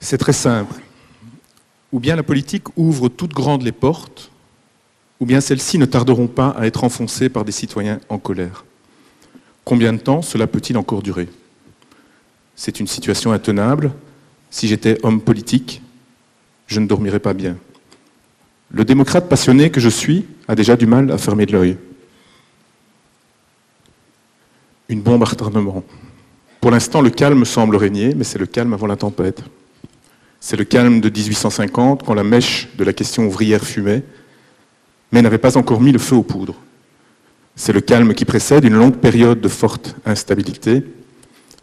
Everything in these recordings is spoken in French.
C'est très simple. Ou bien la politique ouvre toutes grandes les portes, ou bien celles-ci ne tarderont pas à être enfoncées par des citoyens en colère. Combien de temps cela peut-il encore durer? C'est une situation intenable. Si j'étais homme politique, je ne dormirais pas bien. Le démocrate passionné que je suis a déjà du mal à fermer de l'œil. Une bombe à retardement. Pour l'instant, le calme semble régner, mais c'est le calme avant la tempête. C'est le calme de 1850, quand la mèche de la question ouvrière fumait, mais n'avait pas encore mis le feu aux poudres. C'est le calme qui précède une longue période de forte instabilité.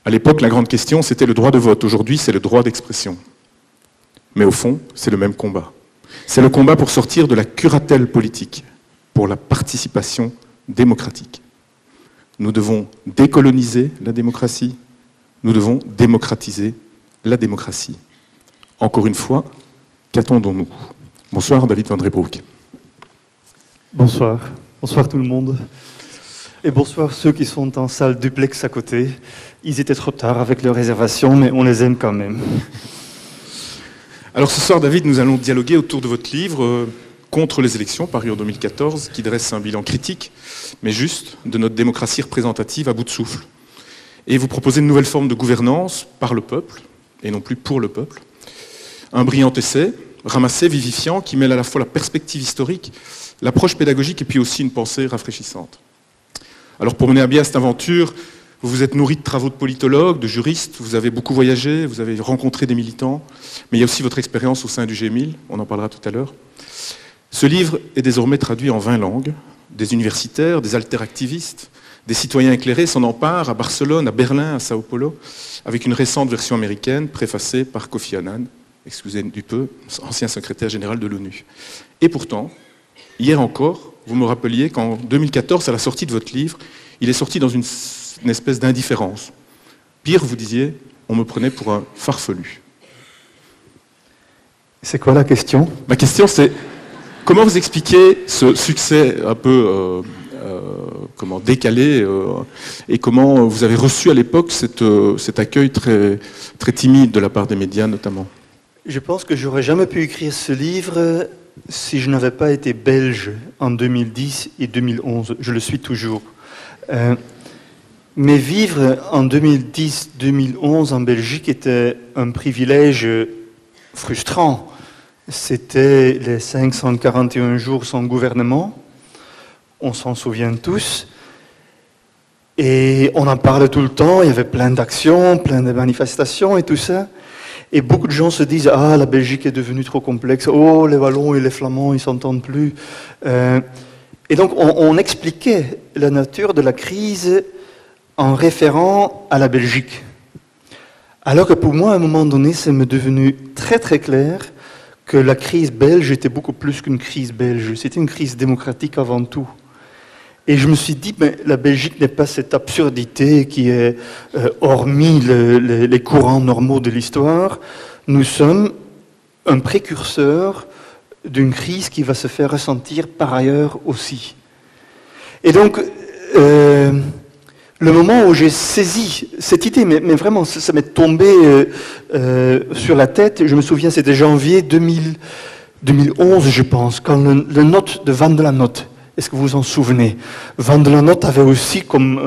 À l'époque, la grande question, c'était le droit de vote. Aujourd'hui, c'est le droit d'expression. Mais au fond, c'est le même combat. C'est le combat pour sortir de la curatelle politique, pour la participation démocratique. Nous devons décoloniser la démocratie, nous devons démocratiser la démocratie. Encore une fois, qu'attendons-nous? Bonsoir David Van Reybrouck. Bonsoir. Bonsoir tout le monde. Et bonsoir ceux qui sont en salle duplex à côté. Ils étaient trop tard avec leur réservation, mais on les aime quand même. Alors ce soir, David, nous allons dialoguer autour de votre livre Contre les élections, paru en 2014, qui dresse un bilan critique, mais juste, de notre démocratie représentative à bout de souffle. Et vous proposez une nouvelle forme de gouvernance par le peuple, et non plus pour le peuple. Un brillant essai, ramassé, vivifiant, qui mêle à la fois la perspective historique, l'approche pédagogique et puis aussi une pensée rafraîchissante. Alors pour mener à bien cette aventure, vous vous êtes nourri de travaux de politologues, de juristes, vous avez beaucoup voyagé, vous avez rencontré des militants, mais il y a aussi votre expérience au sein du G1000, on en parlera tout à l'heure. Ce livre est désormais traduit en 20 langues. Des universitaires, des alteractivistes, des citoyens éclairés s'en emparent à Barcelone, à Berlin, à Sao Paulo, avec une récente version américaine préfacée par Kofi Annan, excusez du peu, ancien secrétaire général de l'ONU. Et pourtant, hier encore, vous me rappeliez qu'en 2014, à la sortie de votre livre, il est sorti dans une espèce d'indifférence. Pire, vous disiez, on me prenait pour un farfelu. C'est quoi la question? Ma question, c'est comment vous expliquez ce succès un peu décalé et comment vous avez reçu à l'époque cet accueil très, très timide de la part des médias notamment? Je pense que j'aurais jamais pu écrire ce livre si je n'avais pas été belge en 2010 et 2011. Je le suis toujours. Mais vivre en 2010-2011 en Belgique était un privilège frustrant. C'était les 541 jours sans gouvernement. On s'en souvient tous. Et on en parle tout le temps. Il y avait plein d'actions, plein de manifestations et tout ça. Et beaucoup de gens se disent « Ah, la Belgique est devenue trop complexe. Oh, les Wallons et les Flamands, ils ne s'entendent plus. » Et donc, on expliquait la nature de la crise en référant à la Belgique. Alors que pour moi, à un moment donné, c'est devenu très très clair que la crise belge était beaucoup plus qu'une crise belge. C'était une crise démocratique avant tout. Et je me suis dit, mais la Belgique n'est pas cette absurdité qui est, hormis les courants normaux de l'histoire, nous sommes un précurseur d'une crise qui va se faire ressentir par ailleurs aussi. Et donc, le moment où j'ai saisi cette idée, mais vraiment, ça m'est tombé sur la tête, je me souviens, c'était janvier 2011, je pense, quand le note de Van de la Notte. Est-ce que vous vous en souvenez? Van de la Notte avait aussi, comme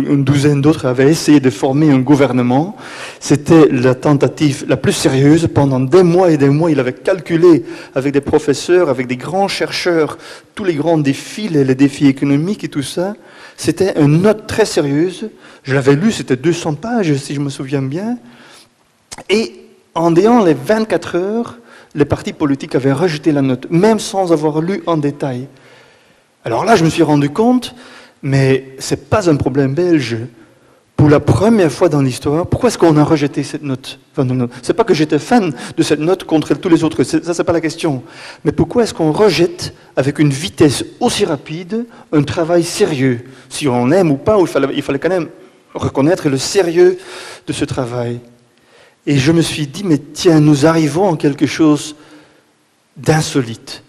une douzaine d'autres, avait essayé de former un gouvernement. C'était la tentative la plus sérieuse. Pendant des mois et des mois, il avait calculé avec des professeurs, avec des grands chercheurs, tous les grands défis, les défis économiques et tout ça. C'était une note très sérieuse. Je l'avais lu, c'était 200 pages, si je me souviens bien. Et en ayant les 24 heures, les partis politiques avaient rejeté la note, même sans avoir lu en détail. Alors là, je me suis rendu compte, mais ce n'est pas un problème belge. Pour la première fois dans l'histoire, pourquoi est-ce qu'on a rejeté cette note? Ce n'est pas que j'étais fan de cette note contre tous les autres, ça, ce n'est pas la question. Mais pourquoi est-ce qu'on rejette, avec une vitesse aussi rapide, un travail sérieux? Si on aime ou pas, il fallait quand même reconnaître le sérieux de ce travail. Et je me suis dit, mais tiens, nous arrivons à quelque chose d'insolite,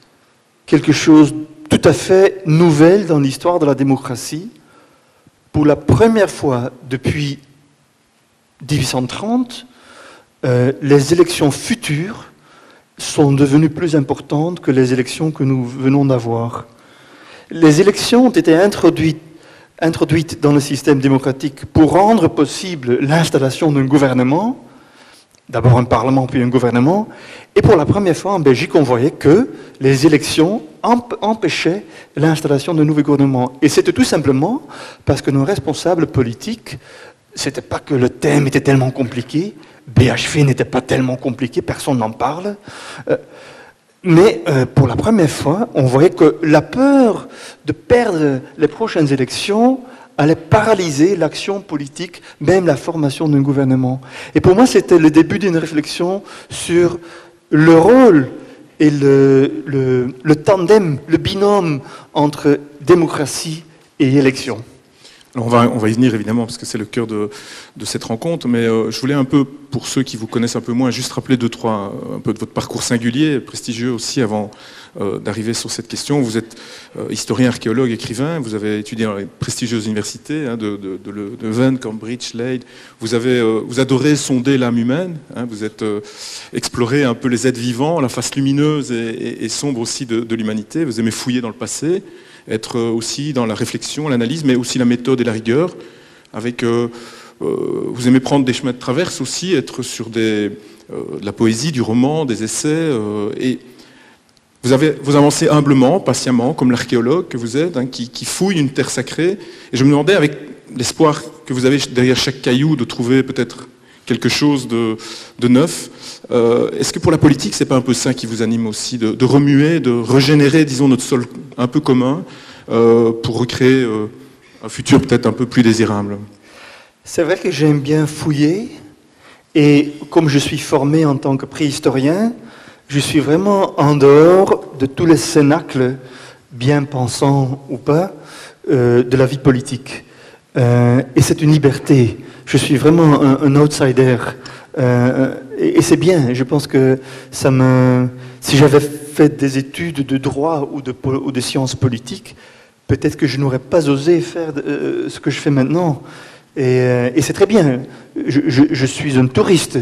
quelque chose tout à fait nouvelle dans l'histoire de la démocratie. Pour la première fois depuis 1830, les élections futures sont devenues plus importantes que les élections que nous venons d'avoir. Les élections ont été introduites dans le système démocratique pour rendre possible l'installation d'un gouvernement, d'abord un parlement puis un gouvernement, et pour la première fois en Belgique, on voyait que les élections empêchaient l'installation d'un nouveau gouvernement. Et c'était tout simplement parce que nos responsables politiques, c'était pas que le thème était tellement compliqué, BHV n'était pas tellement compliqué, personne n'en parle, mais pour la première fois, on voyait que la peur de perdre les prochaines élections allait paralyser l'action politique, même la formation d'un gouvernement. Et pour moi, c'était le début d'une réflexion sur le rôle et le tandem, le binôme entre démocratie et élection. Alors on va y venir évidemment parce que c'est le cœur de cette rencontre, mais je voulais un peu, pour ceux qui vous connaissent un peu moins, juste rappeler un peu de votre parcours singulier, prestigieux aussi avant d'arriver sur cette question. Vous êtes historien, archéologue, écrivain, vous avez étudié dans les prestigieuses universités de Leuven, Cambridge, Leyde. Vous adorez sonder l'âme humaine, vous êtes exploré un peu les êtres vivants, la face lumineuse et sombre aussi de l'humanité. Vous aimez fouiller dans le passé, être aussi dans la réflexion, l'analyse, mais aussi la méthode et la rigueur. Vous aimez prendre des chemins de traverse aussi, être sur de la poésie, du roman, des essais. Et vous avancez humblement, patiemment, comme l'archéologue que vous êtes, qui fouille une terre sacrée. Et je me demandais, avec l'espoir que vous avez derrière chaque caillou, de trouver peut-être quelque chose de neuf. Est-ce que pour la politique, c'est pas un peu ça qui vous anime aussi, de remuer, de régénérer, disons, notre sol un peu commun pour recréer un futur peut-être un peu plus désirable? C'est vrai que j'aime bien fouiller, et comme je suis formé en tant que préhistorien, je suis vraiment en dehors de tous les cénacles, bien pensants ou pas, de la vie politique. Et c'est une liberté. Je suis vraiment un outsider. Et c'est bien. Je pense que si j'avais fait des études de droit ou de sciences politiques, peut-être que je n'aurais pas osé faire ce que je fais maintenant. Et c'est très bien. Je suis un touriste.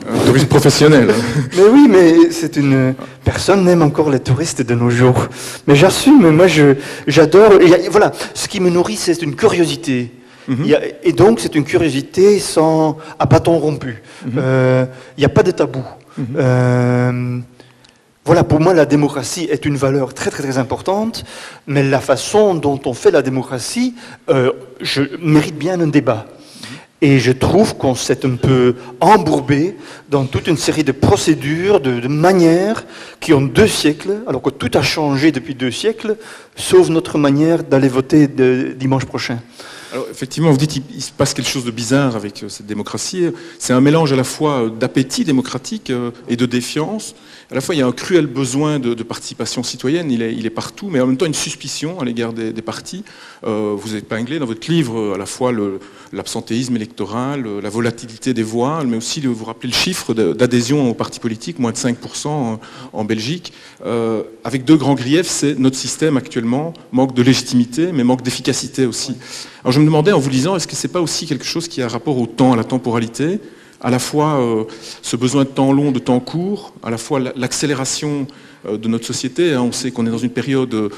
Un touriste professionnel. Mais oui, mais personne n'aime encore les touristes de nos jours. Mais j'assume, moi j'adore. Voilà, ce qui me nourrit, c'est une curiosité. Et donc c'est une curiosité à bâton rompu. Il n'y a pas de tabou. Voilà, pour moi, la démocratie est une valeur très, très, très importante, mais la façon dont on fait la démocratie mérite bien un débat. Et je trouve qu'on s'est un peu embourbé dans toute une série de procédures, de manières qui ont 2 siècles, alors que tout a changé depuis 2 siècles, sauf notre manière d'aller voter dimanche prochain. Alors, effectivement, vous dites qu'il se passe quelque chose de bizarre avec cette démocratie. C'est un mélange à la fois d'appétit démocratique et de défiance. À la fois, il y a un cruel besoin de participation citoyenne, il est partout, mais en même temps une suspicion à l'égard des partis. Vous épinglez dans votre livre à la fois l'absentéisme électoral, la volatilité des voix, mais aussi vous rappelez le chiffre d'adhésion aux partis politiques, moins de 5% en Belgique, avec 2 grands griefs, c'est notre système actuellement manque de légitimité, mais manque d'efficacité aussi. Alors je me demandais en vous lisant, est-ce que c'est pas aussi quelque chose qui a rapport au temps, à la temporalité, à la fois ce besoin de temps long, de temps court, à la fois l'accélération de notre société. On sait qu'on est dans une période de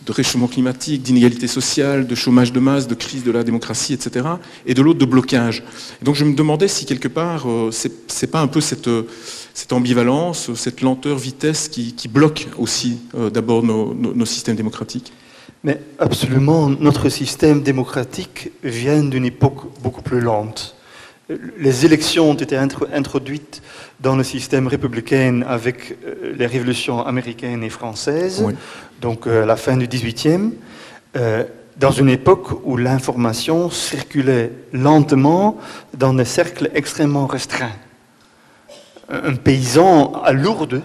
réchauffement climatique, d'inégalité sociale, de chômage de masse, de crise de la démocratie, etc. Et de l'autre, de blocage. Et donc je me demandais si quelque part, c'est pas un peu cette ambivalence, cette lenteur-vitesse qui bloque aussi d'abord nos systèmes démocratiques. Mais absolument, notre système démocratique vient d'une époque beaucoup plus lente. Les élections ont été introduites dans le système républicain avec les révolutions américaines et françaises, oui. Donc à la fin du XVIIIe, dans une époque où l'information circulait lentement dans des cercles extrêmement restreints. Un paysan à Lourdes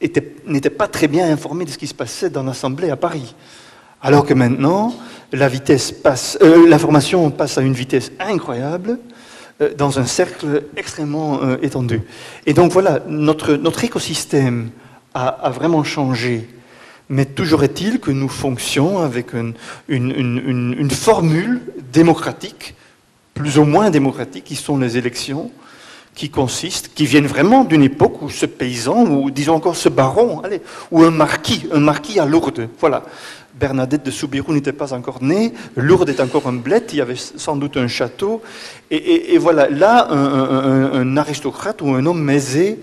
n'était pas très bien informé de ce qui se passait dans l'Assemblée à Paris. Alors que maintenant, l'information passe à une vitesse incroyable dans un cercle extrêmement étendu. Et donc voilà, notre écosystème a vraiment changé. Mais toujours est-il que nous fonctionnons avec une formule démocratique plus ou moins démocratiques, qui sont les élections, qui viennent vraiment d'une époque où ce paysan, ou disons encore ce baron, allez, ou un marquis à Lourdes, voilà. Bernadette de Soubirous n'était pas encore née, Lourdes est encore un bled, il y avait sans doute un château, et voilà, là, un aristocrate ou un homme aisé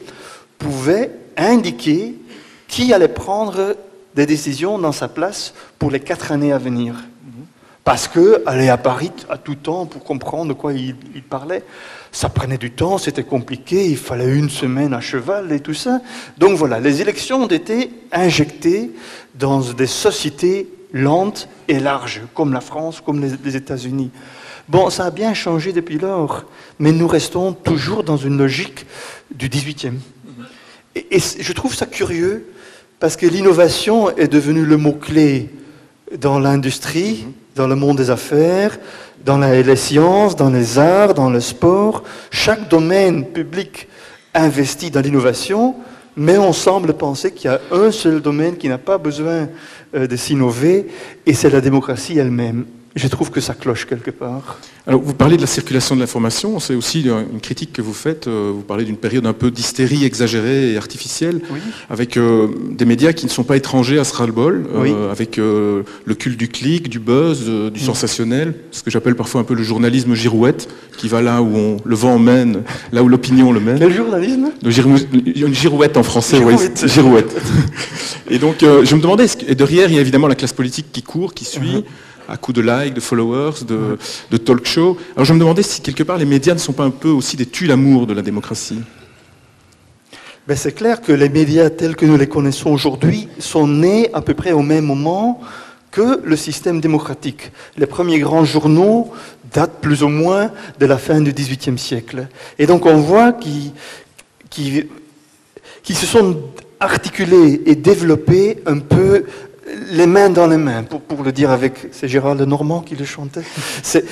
pouvait indiquer qui allait prendre des décisions dans sa place pour les 4 années à venir. Parce qu'aller à Paris à tout temps pour comprendre de quoi il parlait, ça prenait du temps, c'était compliqué, il fallait 1 semaine à cheval et tout ça. Donc voilà, les élections ont été injectées dans des sociétés lentes et larges, comme la France, comme les États-Unis. Bon, ça a bien changé depuis lors, mais nous restons toujours dans une logique du 18e. Et je trouve ça curieux, parce que l'innovation est devenue le mot-clé dans l'industrie, dans le monde des affaires, dans les sciences, dans les arts, dans le sport. Chaque domaine public investit dans l'innovation, mais on semble penser qu'il y a un seul domaine qui n'a pas besoin de s'innover, et c'est la démocratie elle-même. Je trouve que ça cloche quelque part. Alors, vous parlez de la circulation de l'information, c'est aussi une critique que vous faites, vous parlez d'une période un peu d'hystérie exagérée et artificielle, oui, avec des médias qui ne sont pas étrangers à ce ras-le-bol, oui, avec le culte du clic, du buzz, du sensationnel, ce que j'appelle parfois un peu le journalisme girouette, qui va là où le vent mène, là où l'opinion le mène. Quel journalisme ? Une girouette en français, oui, girouette. Et donc, je me demandais, et derrière, il y a évidemment la classe politique qui court, qui suit, à coups de likes, de followers, de talk show. Alors je me demandais si quelque part les médias ne sont pas un peu aussi des tue-l'amour de la démocratie. Ben c'est clair que les médias tels que nous les connaissons aujourd'hui sont nés à peu près au même moment que le système démocratique. Les premiers grands journaux datent plus ou moins de la fin du XVIIIe siècle. Et donc on voit qu'ils se sont articulés et développés un peu les mains dans les mains, pour le dire avec... C'est Gérard Lenormand qui le chantait. C'est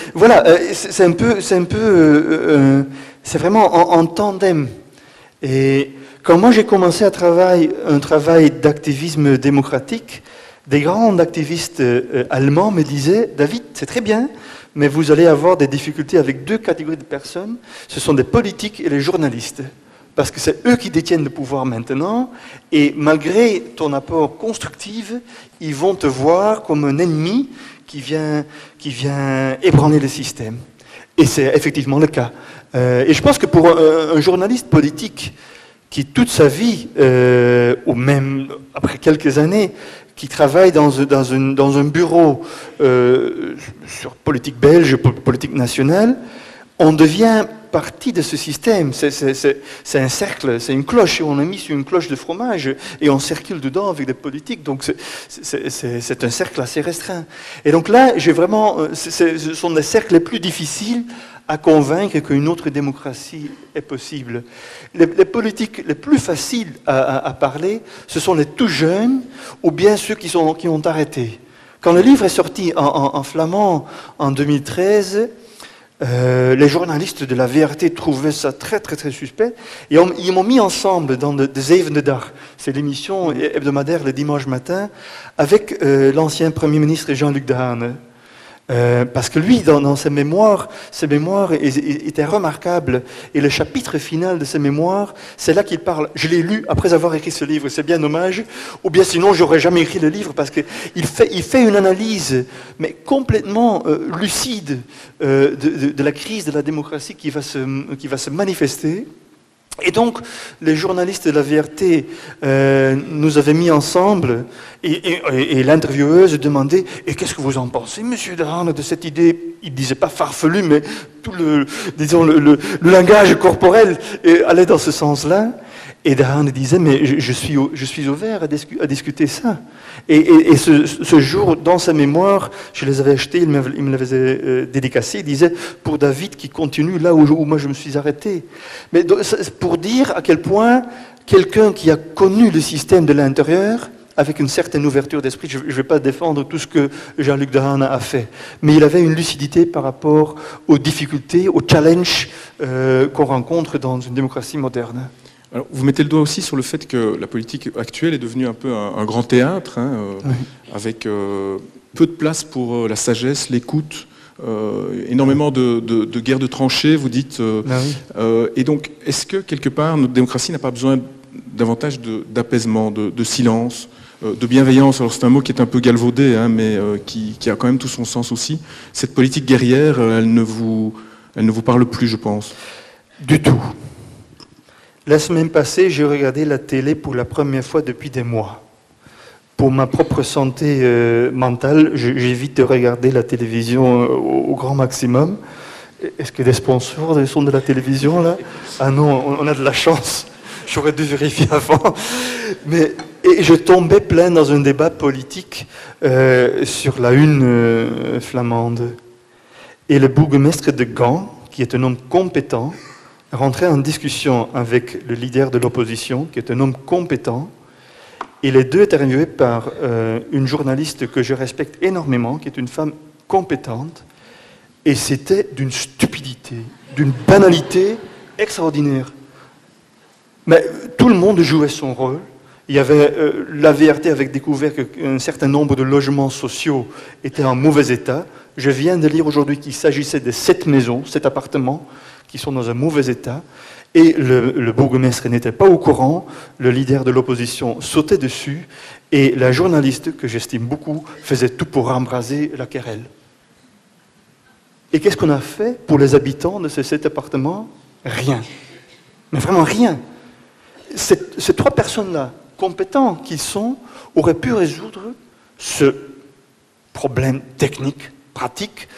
vraiment en tandem. Et quand moi j'ai commencé un travail d'activisme démocratique, des grands activistes allemands me disaient « David, c'est très bien, mais vous allez avoir des difficultés avec 2 catégories de personnes. Ce sont des politiques et les journalistes. » Parce que c'est eux qui détiennent le pouvoir maintenant, et malgré ton apport constructif, ils vont te voir comme un ennemi qui vient ébranler le système. Et c'est effectivement le cas. Et je pense que pour un journaliste politique qui toute sa vie, ou même après quelques années, qui travaille dans un bureau sur politique belge, politique nationale, on devient partie de ce système. C'est un cercle, c'est une cloche, et on a mis sur une cloche de fromage, et on circule dedans avec des politiques, donc c'est un cercle assez restreint. Et donc là, ce sont des cercles les plus difficiles à convaincre qu'une autre démocratie est possible. Les politiques les plus faciles à parler, ce sont les tout jeunes, ou bien ceux qui ont arrêté. Quand le livre est sorti en flamand en 2013, les journalistes de la VRT trouvaient ça très très très suspect, et ils m'ont mis ensemble dans de Zevende Dag, c'est l'émission hebdomadaire le dimanche matin, avec l'ancien Premier ministre Jean-Luc Dehaene. Parce que lui, dans ses mémoires étaient remarquables. Et le chapitre final de ses mémoires, c'est là qu'il parle. Je l'ai lu après avoir écrit ce livre, c'est bien dommage. Ou bien sinon, j'aurais jamais écrit le livre, parce qu'il fait une analyse, mais complètement lucide, de la crise de la démocratie qui va se manifester. Et donc, les journalistes de la VRT nous avaient mis ensemble, et l'intervieweuse demandait « Et qu'est-ce que vous en pensez, monsieur Dehaene, de cette idée ?» Il ne disait pas farfelu, mais tout le langage corporel allait dans ce sens-là. Et Dehaene disait « Mais je suis ouvert à discuter ça. » Et ce jour, dans sa mémoire, je les avais achetés, il me les avait dédicacés, il disait « Pour David qui continue là où moi je me suis arrêté. » Mais pour dire à quel point quelqu'un qui a connu le système de l'intérieur, avec une certaine ouverture d'esprit, je ne vais pas défendre tout ce que Jean-Luc Dehaene a fait, mais il avait une lucidité par rapport aux difficultés, aux challenges qu'on rencontre dans une démocratie moderne. Alors, vous mettez le doigt aussi sur le fait que la politique actuelle est devenue un peu un grand théâtre, oui, avec peu de place pour la sagesse, l'écoute, énormément de guerres de tranchées, vous dites. Et donc, est-ce que quelque part, notre démocratie n'a pas besoin davantage d'apaisement, de silence, de bienveillance? Alors c'est un mot qui est un peu galvaudé, hein, mais qui a quand même tout son sens aussi. Cette politique guerrière, elle ne vous parle plus, je pense. Du tout. La semaine passée, j'ai regardé la télé pour la première fois depuis des mois. Pour ma propre santé mentale, j'évite de regarder la télévision au grand maximum. Est-ce que des sponsors sont de la télévision, là? Ah non, on a de la chance. J'aurais dû vérifier avant. Et je tombais plein dans un débat politique sur la une flamande. Et le bourgmestre de Gand, qui est un homme compétent, rentrait en discussion avec le leader de l'opposition, qui est un homme compétent, et les deux étaient interviewés par une journaliste que je respecte énormément, qui est une femme compétente, et c'était d'une stupidité, d'une banalité extraordinaire. Mais tout le monde jouait son rôle. Il y avait, la VRT avait découvert qu'un certain nombre de logements sociaux étaient en mauvais état. Je viens de lire aujourd'hui qu'il s'agissait de 7 maisons, 7 appartements, qui sont dans un mauvais état. Et le bourgmestre n'était pas au courant, le leader de l'opposition sautait dessus, et la journaliste, que j'estime beaucoup, faisait tout pour embraser la querelle. Et qu'est-ce qu'on a fait pour les habitants de ces 7 appartements? Rien. Mais vraiment rien. Ces 3 personnes-là, compétents qu'ils sont, auraient pu résoudre ce problème technique, pratique,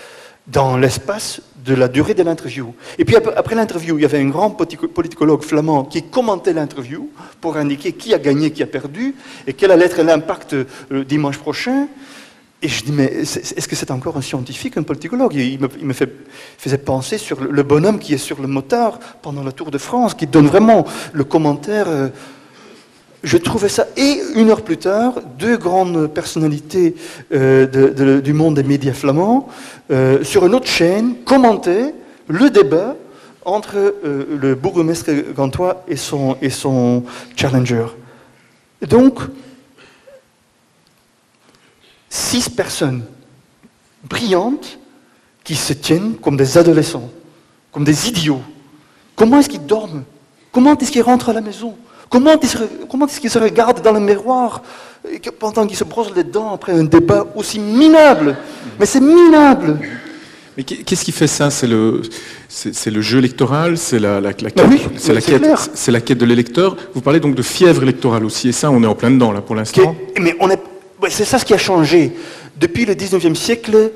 dans l'espace de la durée de l'interview. Et puis après l'interview, il y avait un grand politicologue flamand qui commentait l'interview pour indiquer qui a gagné, qui a perdu, et quel allait être l'impact dimanche prochain. Et je dis, mais est-ce que c'est encore un scientifique, un politicologue? Il me faisait penser sur le bonhomme qui est sur le motard pendant la Tour de France, qui donne vraiment le commentaire. Je trouvais ça. Et 1 heure plus tard, 2 grandes personnalités du monde des médias flamands, sur une autre chaîne, commentaient le débat entre le bourgmestre gantois et son challenger. Et donc, 6 personnes brillantes qui se tiennent comme des adolescents, comme des idiots. Comment est-ce qu'ils dorment? Comment est-ce qu'ils rentrent à la maison? Comment est-ce qu'ils se regardent dans le miroir pendant qu'ils se brossent les dents après un débat aussi minable? Mais c'est minable! Mais qu'est-ce qui fait ça? C'est le jeu électoral, c'est la quête, oui, c'est la quête de l'électeur. Vous parlez donc de fièvre électorale aussi, et ça, on est en plein dedans là pour l'instant. Mais c'est ça ce qui a changé. Depuis le 19e siècle,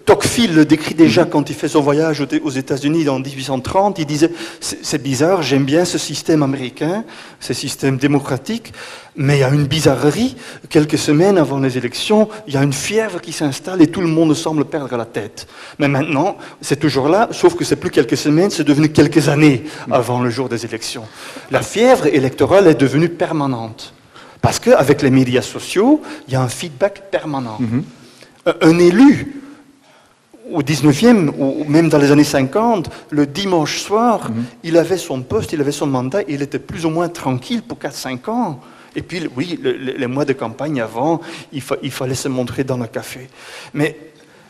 Tocqueville le décrit déjà quand il fait son voyage aux États-Unis en 1830. Il disait, c'est bizarre, j'aime bien ce système américain, ce système démocratique, mais il y a une bizarrerie. Quelques semaines avant les élections, il y a une fièvre qui s'installe et tout le monde semble perdre la tête. Mais maintenant, c'est toujours là, sauf que c'est plus quelques semaines, c'est devenu quelques années avant le jour des élections. La fièvre électorale est devenue permanente. Parce qu'avec les médias sociaux, il y a un feedback permanent. Un élu, au 19e, ou même dans les années 50, le dimanche soir, il avait son poste, il avait son mandat, et il était plus ou moins tranquille pour 4-5 ans. Et puis, oui, les mois de campagne avant, il fallait se montrer dans le café. Mais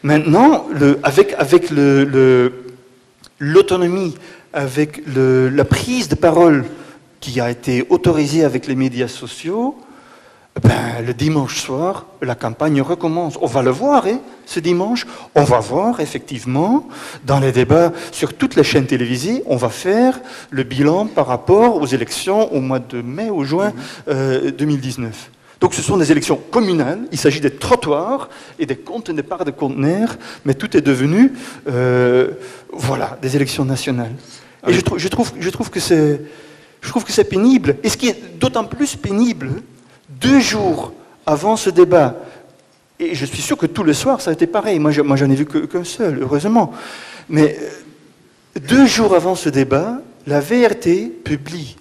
maintenant, avec l'autonomie, avec la prise de parole qui a été autorisée avec les médias sociaux, le dimanche soir, la campagne recommence. On va le voir, ce dimanche. On va voir, effectivement, dans les débats sur toutes les chaînes télévisées, on va faire le bilan par rapport aux élections au mois de mai ou juin 2019. Donc ce sont des élections communales, il s'agit des trottoirs et des départs de conteneurs, mais tout est devenu des élections nationales. Et je trouve que c'est pénible. Et ce qui est d'autant plus pénible, 2 jours avant ce débat, et je suis sûr que tous les soirs ça a été pareil, moi j'en ai vu qu'un seul, heureusement, mais 2 jours avant ce débat, la VRT publie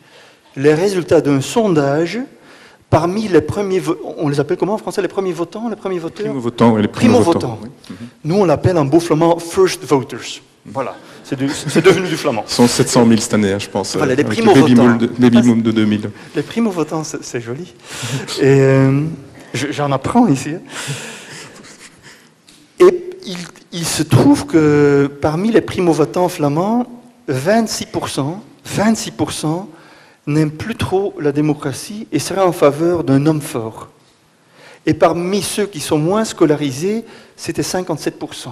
les résultats d'un sondage parmi les premiers, on les appelle comment en français, les premiers votants, les premiers voteurs? Primo-votants, les primo-votants. Oui. Nous on l'appelle en beau flamand first voters. Voilà, c'est devenu du flamand. Ils sont 700 000 cette année, je pense. Voilà, les primo-votants. Baby boom de 2000. Les primo-votants, c'est joli. Et j'en apprends ici. Et il se trouve que parmi les primo-votants flamands, 26% n'aiment plus trop la démocratie et seraient en faveur d'un homme fort. Et parmi ceux qui sont moins scolarisés, c'était 57%.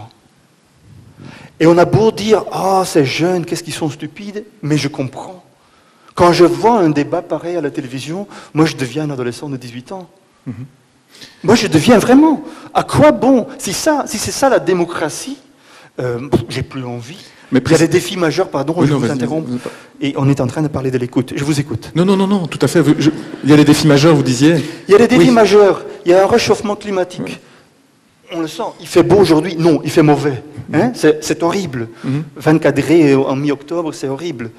Et on a beau dire « Ah, ces jeunes, qu'est-ce qu'ils sont stupides ?» Mais je comprends. Quand je vois un débat pareil à la télévision, moi je deviens un adolescent de 18 ans. Moi je deviens vraiment. À quoi bon? Si c'est ça la démocratie, j'ai plus envie. Mais il y a des défis majeurs, pardon, je vous interromps. Et on est en train de parler de l'écoute. Je vous écoute. Non, tout à fait. Il y a des défis majeurs, vous disiez. Il y a des défis majeurs. Il y a un réchauffement climatique. Oui. On le sent. Il fait beau aujourd'hui. Non, il fait mauvais. Hein? C'est horrible. 24 degrés en mi-octobre, c'est horrible.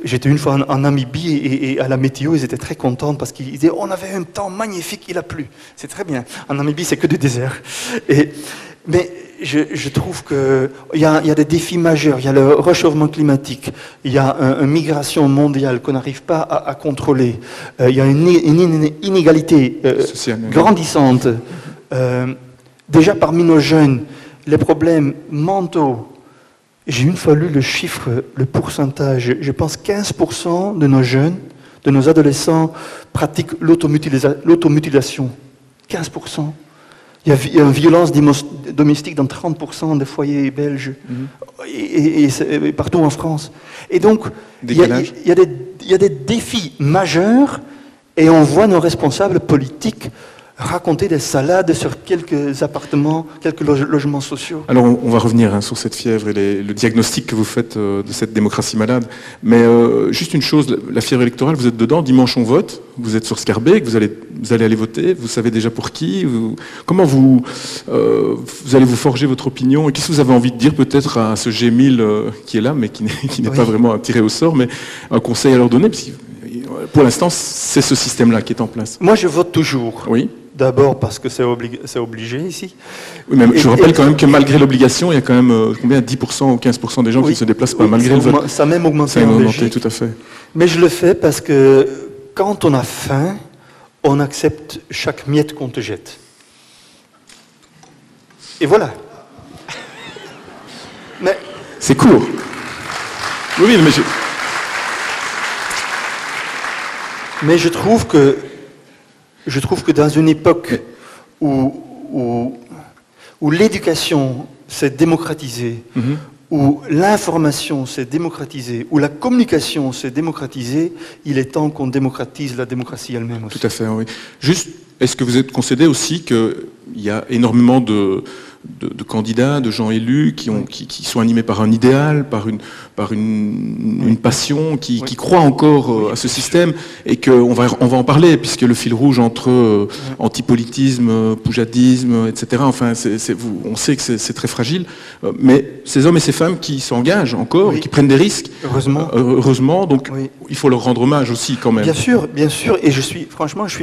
J'étais une fois en Namibie et à la météo, ils étaient très contents parce qu'ils disaient on avait un temps magnifique, il a plu. C'est très bien. En Namibie, c'est que du désert. Mais je trouve qu'il y a des défis majeurs. Il y a le réchauffement climatique. Il y a une migration mondiale qu'on n'arrive pas à contrôler. Il y a une inégalité grandissante. Déjà parmi nos jeunes, les problèmes mentaux. J'ai une fois lu le chiffre, le pourcentage. Je pense 15% de nos jeunes, de nos adolescents pratiquent l'automutilation. 15%. Il y a une violence domestique dans 30% des foyers belges et partout en France. Et donc, il y a des défis majeurs et on voit nos responsables politiques raconter des salades sur quelques appartements, quelques logements sociaux. Alors on va revenir sur cette fièvre et le diagnostic que vous faites de cette démocratie malade. Mais juste une chose, la fièvre électorale, vous êtes dedans, dimanche on vote, vous êtes sur Scarbeck, vous allez aller voter, vous savez déjà pour qui, comment vous allez vous forger votre opinion et qu'est-ce que vous avez envie de dire peut-être à ce G1000 qui est là, mais qui n'est pas vraiment tiré au sort, mais un conseil à leur donner, parce que pour l'instant c'est ce système-là qui est en place. Moi je vote toujours. Oui. D'abord parce que c'est obligé ici. Oui, mais je rappelle quand même que malgré l'obligation, il y a quand même combien 10% ou 15% des gens qui ne se déplacent pas, malgré le vote. Ça a même augmenté en Belgique. Tout à fait. Mais je le fais parce que quand on a faim, on accepte chaque miette qu'on te jette. Et voilà. Mais c'est court. Oui, mais je trouve que dans une époque où l'éducation s'est démocratisée, où l'information s'est démocratisée, où la communication s'est démocratisée, il est temps qu'on démocratise la démocratie elle-même aussi. Tout à fait, oui. Juste, est-ce que vous êtes concédé aussi qu'il y a énormément de candidats, de gens élus qui sont animés par un idéal, par une passion, qui croient encore à ce système et qu'on va en parler puisque le fil rouge entre antipolitisme, poujadisme, etc. Enfin, on sait que c'est très fragile, mais ces hommes et ces femmes qui s'engagent encore, et qui prennent des risques, heureusement, donc il faut leur rendre hommage aussi quand même. Bien sûr, et je suis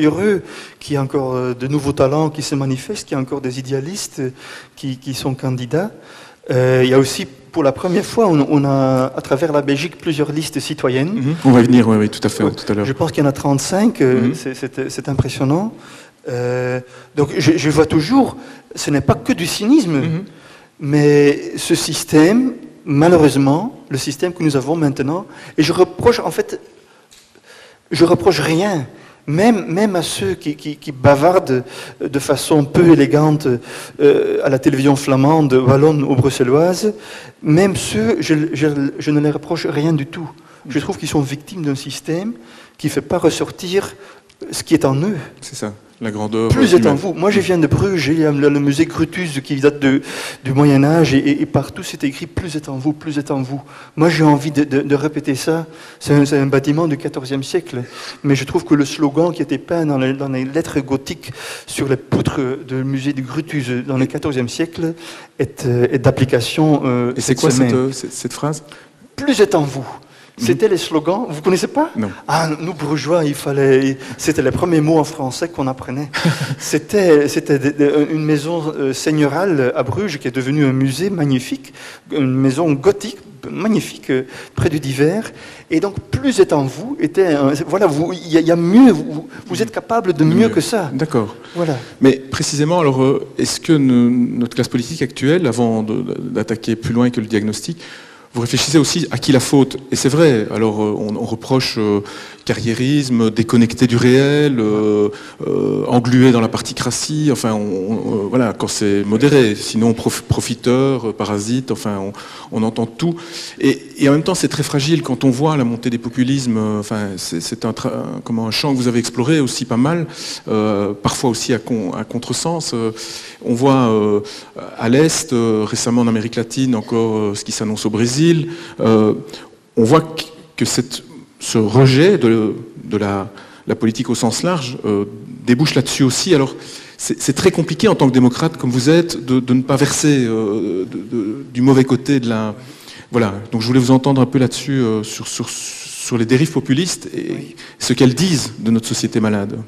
heureux qu'il y ait encore de nouveaux talents qui se manifestent, qu'il y ait encore des idéalistes qui sont candidats. Il y a aussi, pour la première fois, on a, à travers la Belgique, plusieurs listes citoyennes. On va y venir, oui, tout à fait, tout à l'heure. Je pense qu'il y en a 35, c'est impressionnant. Donc je vois toujours, ce n'est pas que du cynisme, mais ce système, malheureusement, le système que nous avons maintenant, et je reproche rien. Même à ceux qui bavardent de façon peu élégante à la télévision flamande, wallonne ou bruxelloise, même ceux, je ne les reproche rien du tout. Je trouve qu'ils sont victimes d'un système qui ne fait pas ressortir ce qui est en eux. C'est ça, la grandeur. Plus est en vous. Moi, je viens de Bruges, il y a le musée Grutus qui date du Moyen-Âge, et partout c'est écrit « Plus est en vous, plus est en vous ». Moi, j'ai envie de répéter ça. C'est un bâtiment du XIVe siècle, mais je trouve que le slogan qui était peint dans les lettres gothiques sur les poutres du musée du Grutus dans le XIVe siècle est d'application. Et c'est quoi cette phrase ? Plus est en vous. C'était les slogans. Vous ne connaissez pas? Non. Ah, nous bourgeois, c'était les premiers mots en français qu'on apprenait. C'était une maison seigneurale à Bruges qui est devenue un musée magnifique, une maison gothique magnifique près du Divers. Et donc, plus étant vous, voilà, il y a mieux. Vous êtes capable de mieux que ça. D'accord. Voilà. Mais précisément, alors, est-ce que notre classe politique actuelle, avant d'attaquer plus loin que le diagnostic, vous réfléchissez aussi à qui la faute? Et c'est vrai, alors on reproche carriérisme, déconnecté du réel, englué dans la particratie, enfin voilà, quand c'est modéré, sinon profiteur, parasite, enfin on entend tout. Et en même temps c'est très fragile quand on voit la montée des populismes, enfin c'est un champ que vous avez exploré aussi pas mal, parfois aussi à contresens. On voit à l'Est, récemment en Amérique latine, encore ce qui s'annonce au Brésil, on voit que ce rejet de la politique au sens large débouche là-dessus aussi. Alors c'est très compliqué en tant que démocrate comme vous êtes de ne pas verser du mauvais côté de la... Voilà, donc je voulais vous entendre un peu là-dessus sur les dérives populistes et ce qu'elles disent de notre société malade.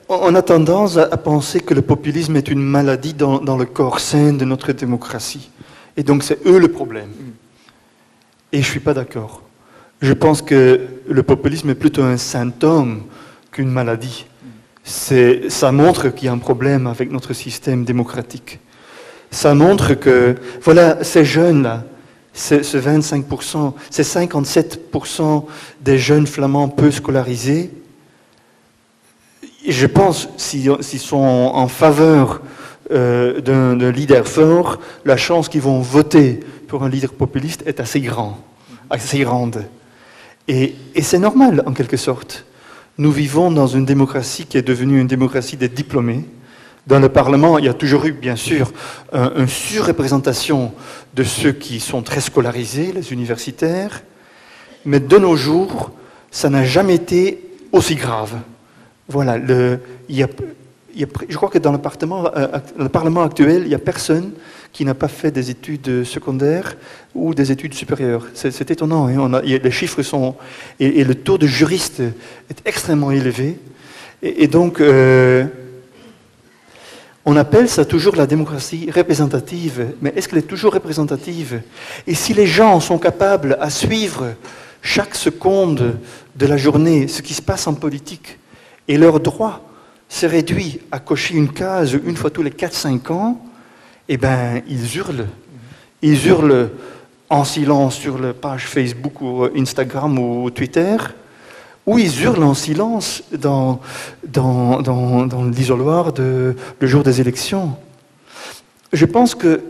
On a tendance à penser que le populisme est une maladie dans le corps sain de notre démocratie. Et donc c'est eux le problème. Et je ne suis pas d'accord. Je pense que le populisme est plutôt un symptôme qu'une maladie. Ça montre qu'il y a un problème avec notre système démocratique. Ça montre que, voilà, ces jeunes-là, ce 25%, ces 57% des jeunes flamands peu scolarisés, je pense, s'ils sont en faveur d'un leader fort, la chance qu'ils vont voter pour un leader populiste est assez grande. Et c'est normal, en quelque sorte. Nous vivons dans une démocratie qui est devenue une démocratie des diplômés. Dans le Parlement, il y a toujours eu, bien sûr, une surreprésentation de ceux qui sont très scolarisés, les universitaires. Mais de nos jours, ça n'a jamais été aussi grave. Voilà, je crois que dans le Parlement actuel, il n'y a personne qui n'a pas fait des études secondaires ou des études supérieures. C'est étonnant, hein, les chiffres sont... Et le taux de juristes est extrêmement élevé. Et donc, on appelle ça toujours la démocratie représentative. Mais est-ce qu'elle est toujours représentative? Et si les gens sont capables à suivre chaque seconde de la journée ce qui se passe en politique, et leur droit se réduit à cocher une case une fois tous les 4-5 ans, eh bien, ils hurlent. Ils hurlent en silence sur la page Facebook ou Instagram ou Twitter, ou ils hurlent en silence dans l'isoloir le jour des élections. Je pense que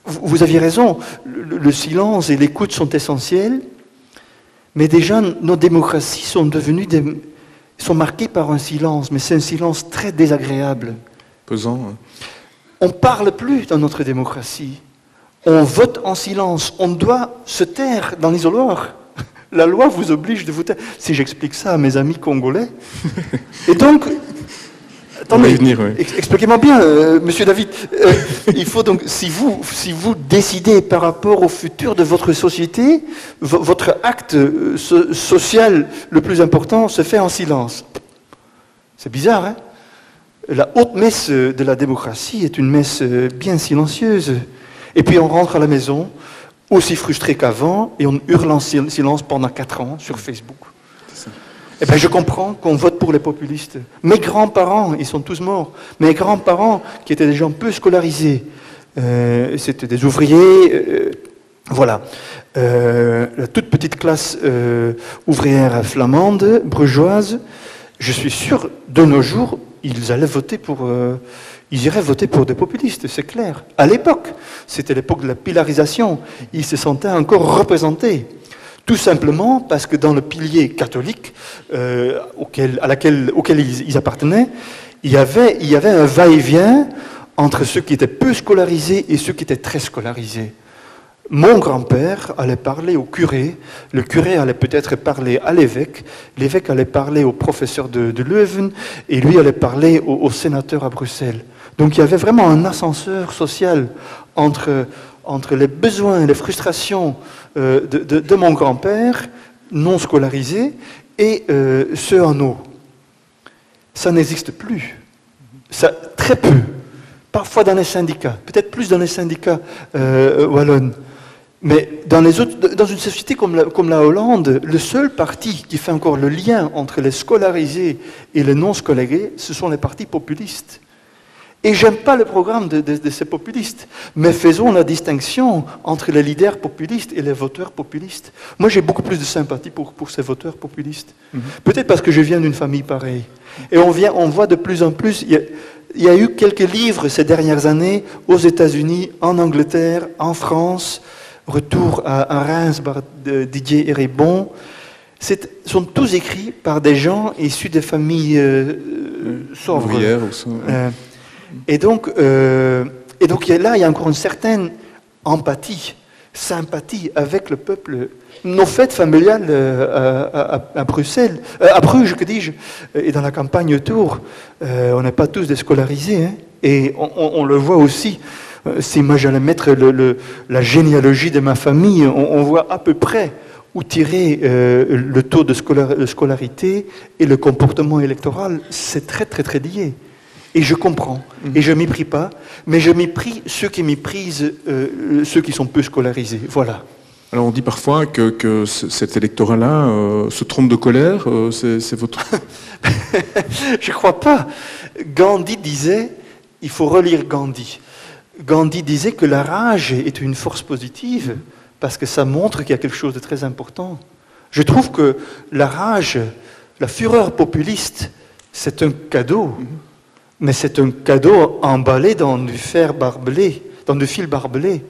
vous aviez raison, le silence et l'écoute sont essentiels, mais déjà nos démocraties sont marquées par un silence, mais c'est un silence très désagréable. Pesant. Hein. On ne parle plus dans notre démocratie. On vote en silence. On doit se taire dans l'isoloir. La loi vous oblige de vous taire. Si j'explique ça à mes amis congolais. Et donc, attendez, expliquez-moi bien, Monsieur David. Il faut donc, si vous décidez par rapport au futur de votre société, votre acte social le plus important se fait en silence. C'est bizarre, hein? La haute messe de la démocratie est une messe bien silencieuse. Et puis on rentre à la maison, aussi frustré qu'avant, et on hurle en silence pendant 4 ans sur Facebook. Eh bien, je comprends qu'on vote pour les populistes. Mes grands-parents, ils sont tous morts. Mes grands-parents, qui étaient des gens peu scolarisés, c'était des ouvriers, voilà. La toute petite classe ouvrière flamande, brugeoise, je suis sûr, de nos jours, ils iraient voter pour des populistes, c'est clair. À l'époque, c'était l'époque de la pilarisation. Ils se sentaient encore représentés. Tout simplement parce que dans le pilier catholique auquel ils appartenaient, il y avait un va-et-vient entre ceux qui étaient peu scolarisés et ceux qui étaient très scolarisés. Mon grand-père allait parler au curé, le curé allait peut-être parler à l'évêque allait parler au professeur de Leuven, et lui allait parler au sénateur à Bruxelles. Donc il y avait vraiment un ascenseur social entre entre les besoins et les frustrations de mon grand-père, non scolarisé, et ceux en eau. Ça n'existe plus. Ça, très peu. Parfois dans les syndicats, peut-être plus dans les syndicats wallonnes. Mais dans une société comme la Hollande, le seul parti qui fait encore le lien entre les scolarisés et les non scolarisés, ce sont les partis populistes. Et j'aime pas le programme de ces populistes, mais faisons la distinction entre les leaders populistes et les voteurs populistes. Moi, j'ai beaucoup plus de sympathie pour ces voteurs populistes. Peut-être parce que je viens d'une famille pareille. Et on voit de plus en plus... Il y a eu quelques livres ces dernières années aux États-Unis, en Angleterre, en France... Retour à Reims de Didier Eribon, sont tous écrits par des gens issus des familles sobres. Et donc là, il y a encore une certaine empathie, sympathie avec le peuple. Nos fêtes familiales à Bruxelles, à Bruges, que dis-je, et dans la campagne autour, on n'est pas tous déscolarisés, hein, et on le voit aussi. Si moi j'allais mettre la généalogie de ma famille, on voit à peu près où tirer le taux de scolarité et le comportement électoral. C'est très très très lié. Et je comprends. Et je ne mépris pas, mais je mépris ceux qui méprisent ceux qui sont peu scolarisés. Voilà. Alors on dit parfois que cet électorat-là se trompe de colère. C'est votre... Je ne crois pas. Gandhi disait, il faut relire Gandhi. Gandhi disait que la rage est une force positive parce que ça montre qu'il y a quelque chose de très important. Je trouve que la rage, la fureur populiste, c'est un cadeau, mais c'est un cadeau emballé dans du fer barbelé, dans du fil barbelé.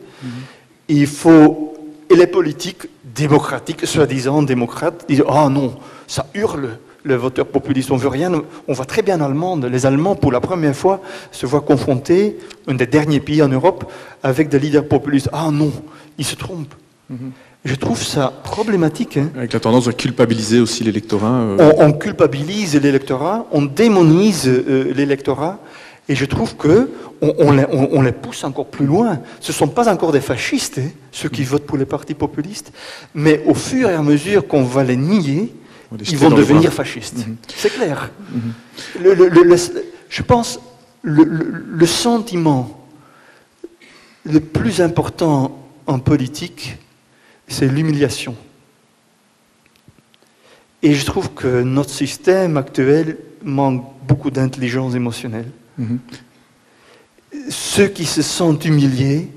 Et les politiques démocratiques, soi-disant démocrates, disent « Ah non, ça hurle ». Le voteur populiste, on veut rien. On voit très bien en Allemagne, les Allemands, pour la première fois, se voient confrontés, un des derniers pays en Europe, avec des leaders populistes. Ah non, ils se trompent. Je trouve ça problématique. Hein. Avec la tendance à culpabiliser aussi l'électorat. On culpabilise l'électorat, on démonise l'électorat, et je trouve qu'on les pousse encore plus loin. Ce ne sont pas encore des fascistes, hein, ceux qui votent pour les partis populistes, mais au fur et à mesure qu'on va les nier, ils vont devenir fascistes. C'est clair. Je pense le sentiment le plus important en politique, c'est l'humiliation. Et je trouve que notre système actuel manque beaucoup d'intelligence émotionnelle. Ceux qui se sentent humiliés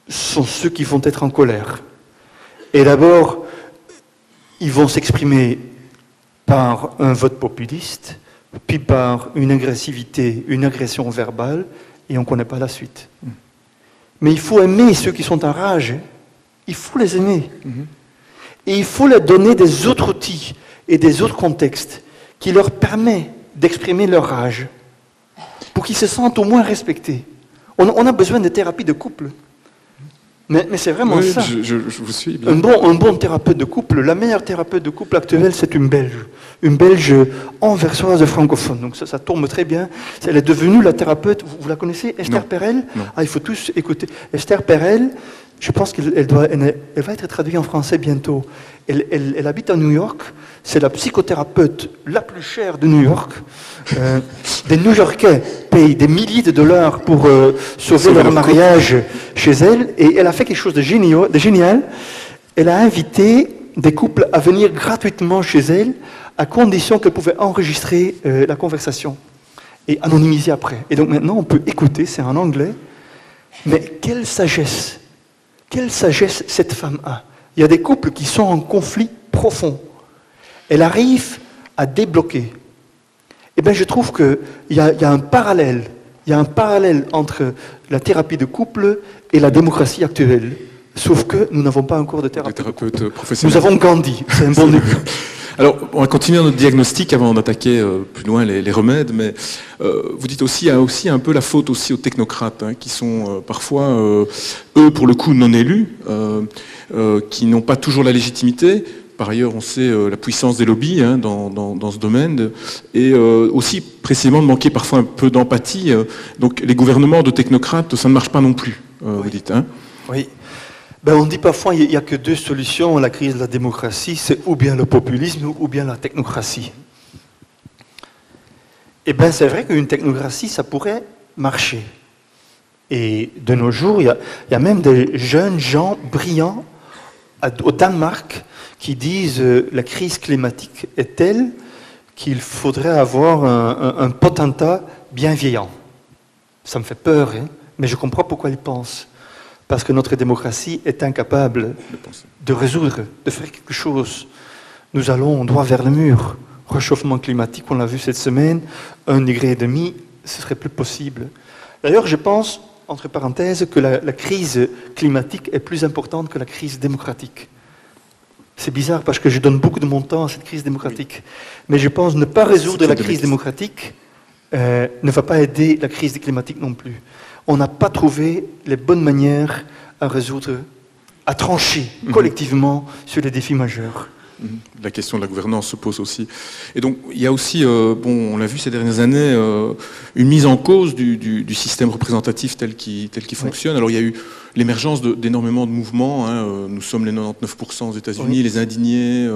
sont ceux qui vont être en colère. Et d'abord, ils vont s'exprimer par un vote populiste, puis par une agressivité, une agression verbale, et on ne connaît pas la suite. Mais il faut aimer ceux qui sont en rage. Il faut les aimer. Et il faut leur donner des autres outils et des autres contextes qui leur permettent d'exprimer leur rage, pour qu'ils se sentent au moins respectés. On a besoin de thérapie de couple. Mais c'est vraiment ça. Je vous suis bien. Un bon thérapeute de couple, la meilleure thérapeute de couple actuelle, c'est une Belge anversoise francophone. Donc ça tombe très bien. Elle est devenue la thérapeute, vous la connaissez, Esther Perel? Ah, il faut tous écouter. Esther Perel, je pense qu'elle va être traduite en français bientôt. Elle habite à New York. C'est la psychothérapeute la plus chère de New York. Des New-Yorkais payent des milliers de dollars pour sauver leur mariage chez elle. Et elle a fait quelque chose de génial. Elle a invité des couples à venir gratuitement chez elle, à condition qu'elle pouvait enregistrer la conversation et anonymiser après. Et donc maintenant, on peut écouter, c'est en anglais. Mais quelle sagesse cette femme a. Il y a des couples qui sont en conflit profond. Elle arrive à débloquer. Eh bien, je trouve qu'il y a un parallèle. Il y a un parallèle entre la thérapie de couple et la démocratie actuelle. Sauf que nous n'avons pas encore de thérapeute professionnel. Nous avons Gandhi. C'est un bon début. Alors, on va continuer notre diagnostic avant d'attaquer plus loin les remèdes, mais vous dites aussi, il y a aussi un peu la faute aussi aux technocrates, hein, qui sont parfois, eux, pour le coup, non élus, qui n'ont pas toujours la légitimité. Par ailleurs, on sait la puissance des lobbies, hein, dans ce domaine, et aussi précisément de manquer parfois un peu d'empathie. Donc les gouvernements de technocrates, ça ne marche pas non plus, vous dites. Hein. Oui. Ben, on dit parfois qu'il n'y a que deux solutions à la crise de la démocratie, c'est ou bien le populisme ou bien la technocratie. Eh bien, c'est vrai qu'une technocratie, ça pourrait marcher. Et de nos jours, il y a même des jeunes gens brillants au Danemark qui disent la crise climatique est telle qu'il faudrait avoir un potentat bien vieillant. Ça me fait peur, hein, mais je comprends pourquoi ils pensent. Parce que notre démocratie est incapable de résoudre, de faire quelque chose. Nous allons droit vers le mur. Réchauffement climatique, on l'a vu cette semaine, 1,5 degré, ce serait plus possible. D'ailleurs, je pense, entre parenthèses, que la crise climatique est plus importante que la crise démocratique. C'est bizarre parce que je donne beaucoup de mon temps à cette crise démocratique. Mais je pense ne pas résoudre la crise démocratique ne va pas aider la crise climatique non plus. On n'a pas trouvé les bonnes manières à résoudre, à trancher collectivement sur les défis majeurs. La question de la gouvernance se pose aussi. Et donc, il y a aussi, on l'a vu ces dernières années, une mise en cause du système représentatif tel qu'il fonctionne. Alors, il y a eu l'émergence d'énormément de mouvements. Hein. Nous sommes les 99% aux États-Unis, les indignés.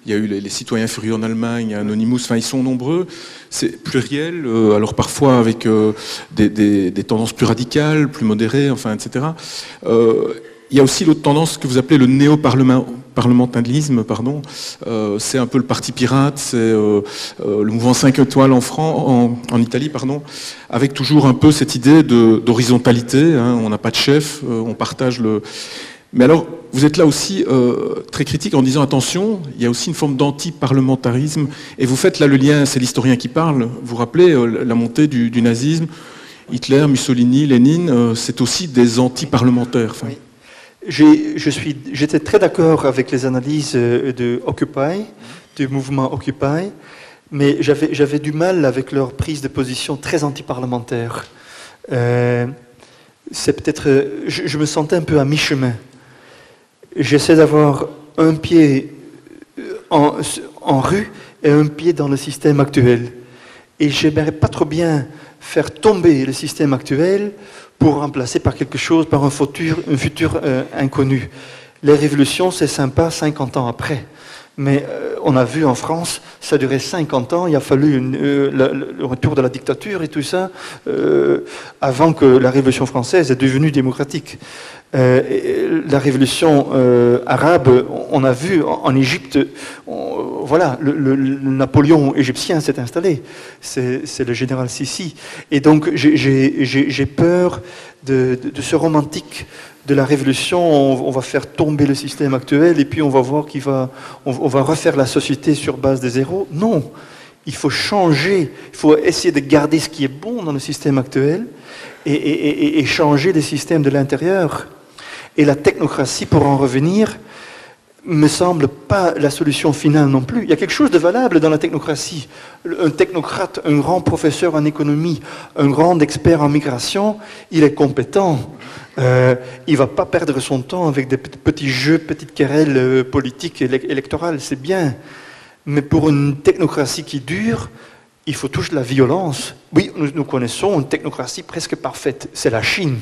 Il y a eu les citoyens furieux en Allemagne, Anonymous. Enfin, ils sont nombreux. C'est pluriel. Alors, parfois avec des tendances plus radicales, plus modérées, enfin, etc. Il y a aussi l'autre tendance que vous appelez le néo-parlementarisme, pardon. C'est un peu le parti pirate, c'est le mouvement 5 étoiles en Italie, pardon, avec toujours un peu cette idée d'horizontalité. Hein, on n'a pas de chef, on partage le... Mais alors, vous êtes là aussi très critique en disant attention, il y a aussi une forme d'anti-parlementarisme. Et vous faites là le lien, c'est l'historien qui parle, vous rappelez la montée du nazisme, Hitler, Mussolini, Lénine, c'est aussi des anti-parlementaires. Enfin, oui. J'étais très d'accord avec les analyses de Occupy, du mouvement Occupy, mais j'avais du mal avec leur prise de position très anti-parlementaire. C'est peut-être, je me sentais un peu à mi-chemin. J'essaie d'avoir un pied en rue et un pied dans le système actuel. Et j'aimerais pas trop bien faire tomber le système actuel pour remplacer par quelque chose, par un futur inconnu. Les révolutions, c'est sympa 50 ans après. Mais on a vu en France, ça a duré 50 ans, il a fallu le retour de la dictature et tout ça, avant que la Révolution française est devenue démocratique. La révolution arabe, on a vu en Égypte, voilà, le Napoléon égyptien s'est installé, c'est le général Sissi. Et donc j'ai peur de ce romantique de la révolution, on va faire tomber le système actuel et puis on va voir on va refaire la société sur base de zéro. Non, il faut changer, il faut essayer de garder ce qui est bon dans le système actuel et changer les systèmes de l'intérieur. Et la technocratie, pour en revenir, me semble pas la solution finale non plus. Il y a quelque chose de valable dans la technocratie. Un technocrate, un grand professeur en économie, un grand expert en migration, il est compétent. Il ne va pas perdre son temps avec des petits jeux, petites querelles politiques et électorales, c'est bien. Mais pour une technocratie qui dure, il faut toujours de la violence. Oui, nous connaissons une technocratie presque parfaite, c'est la Chine.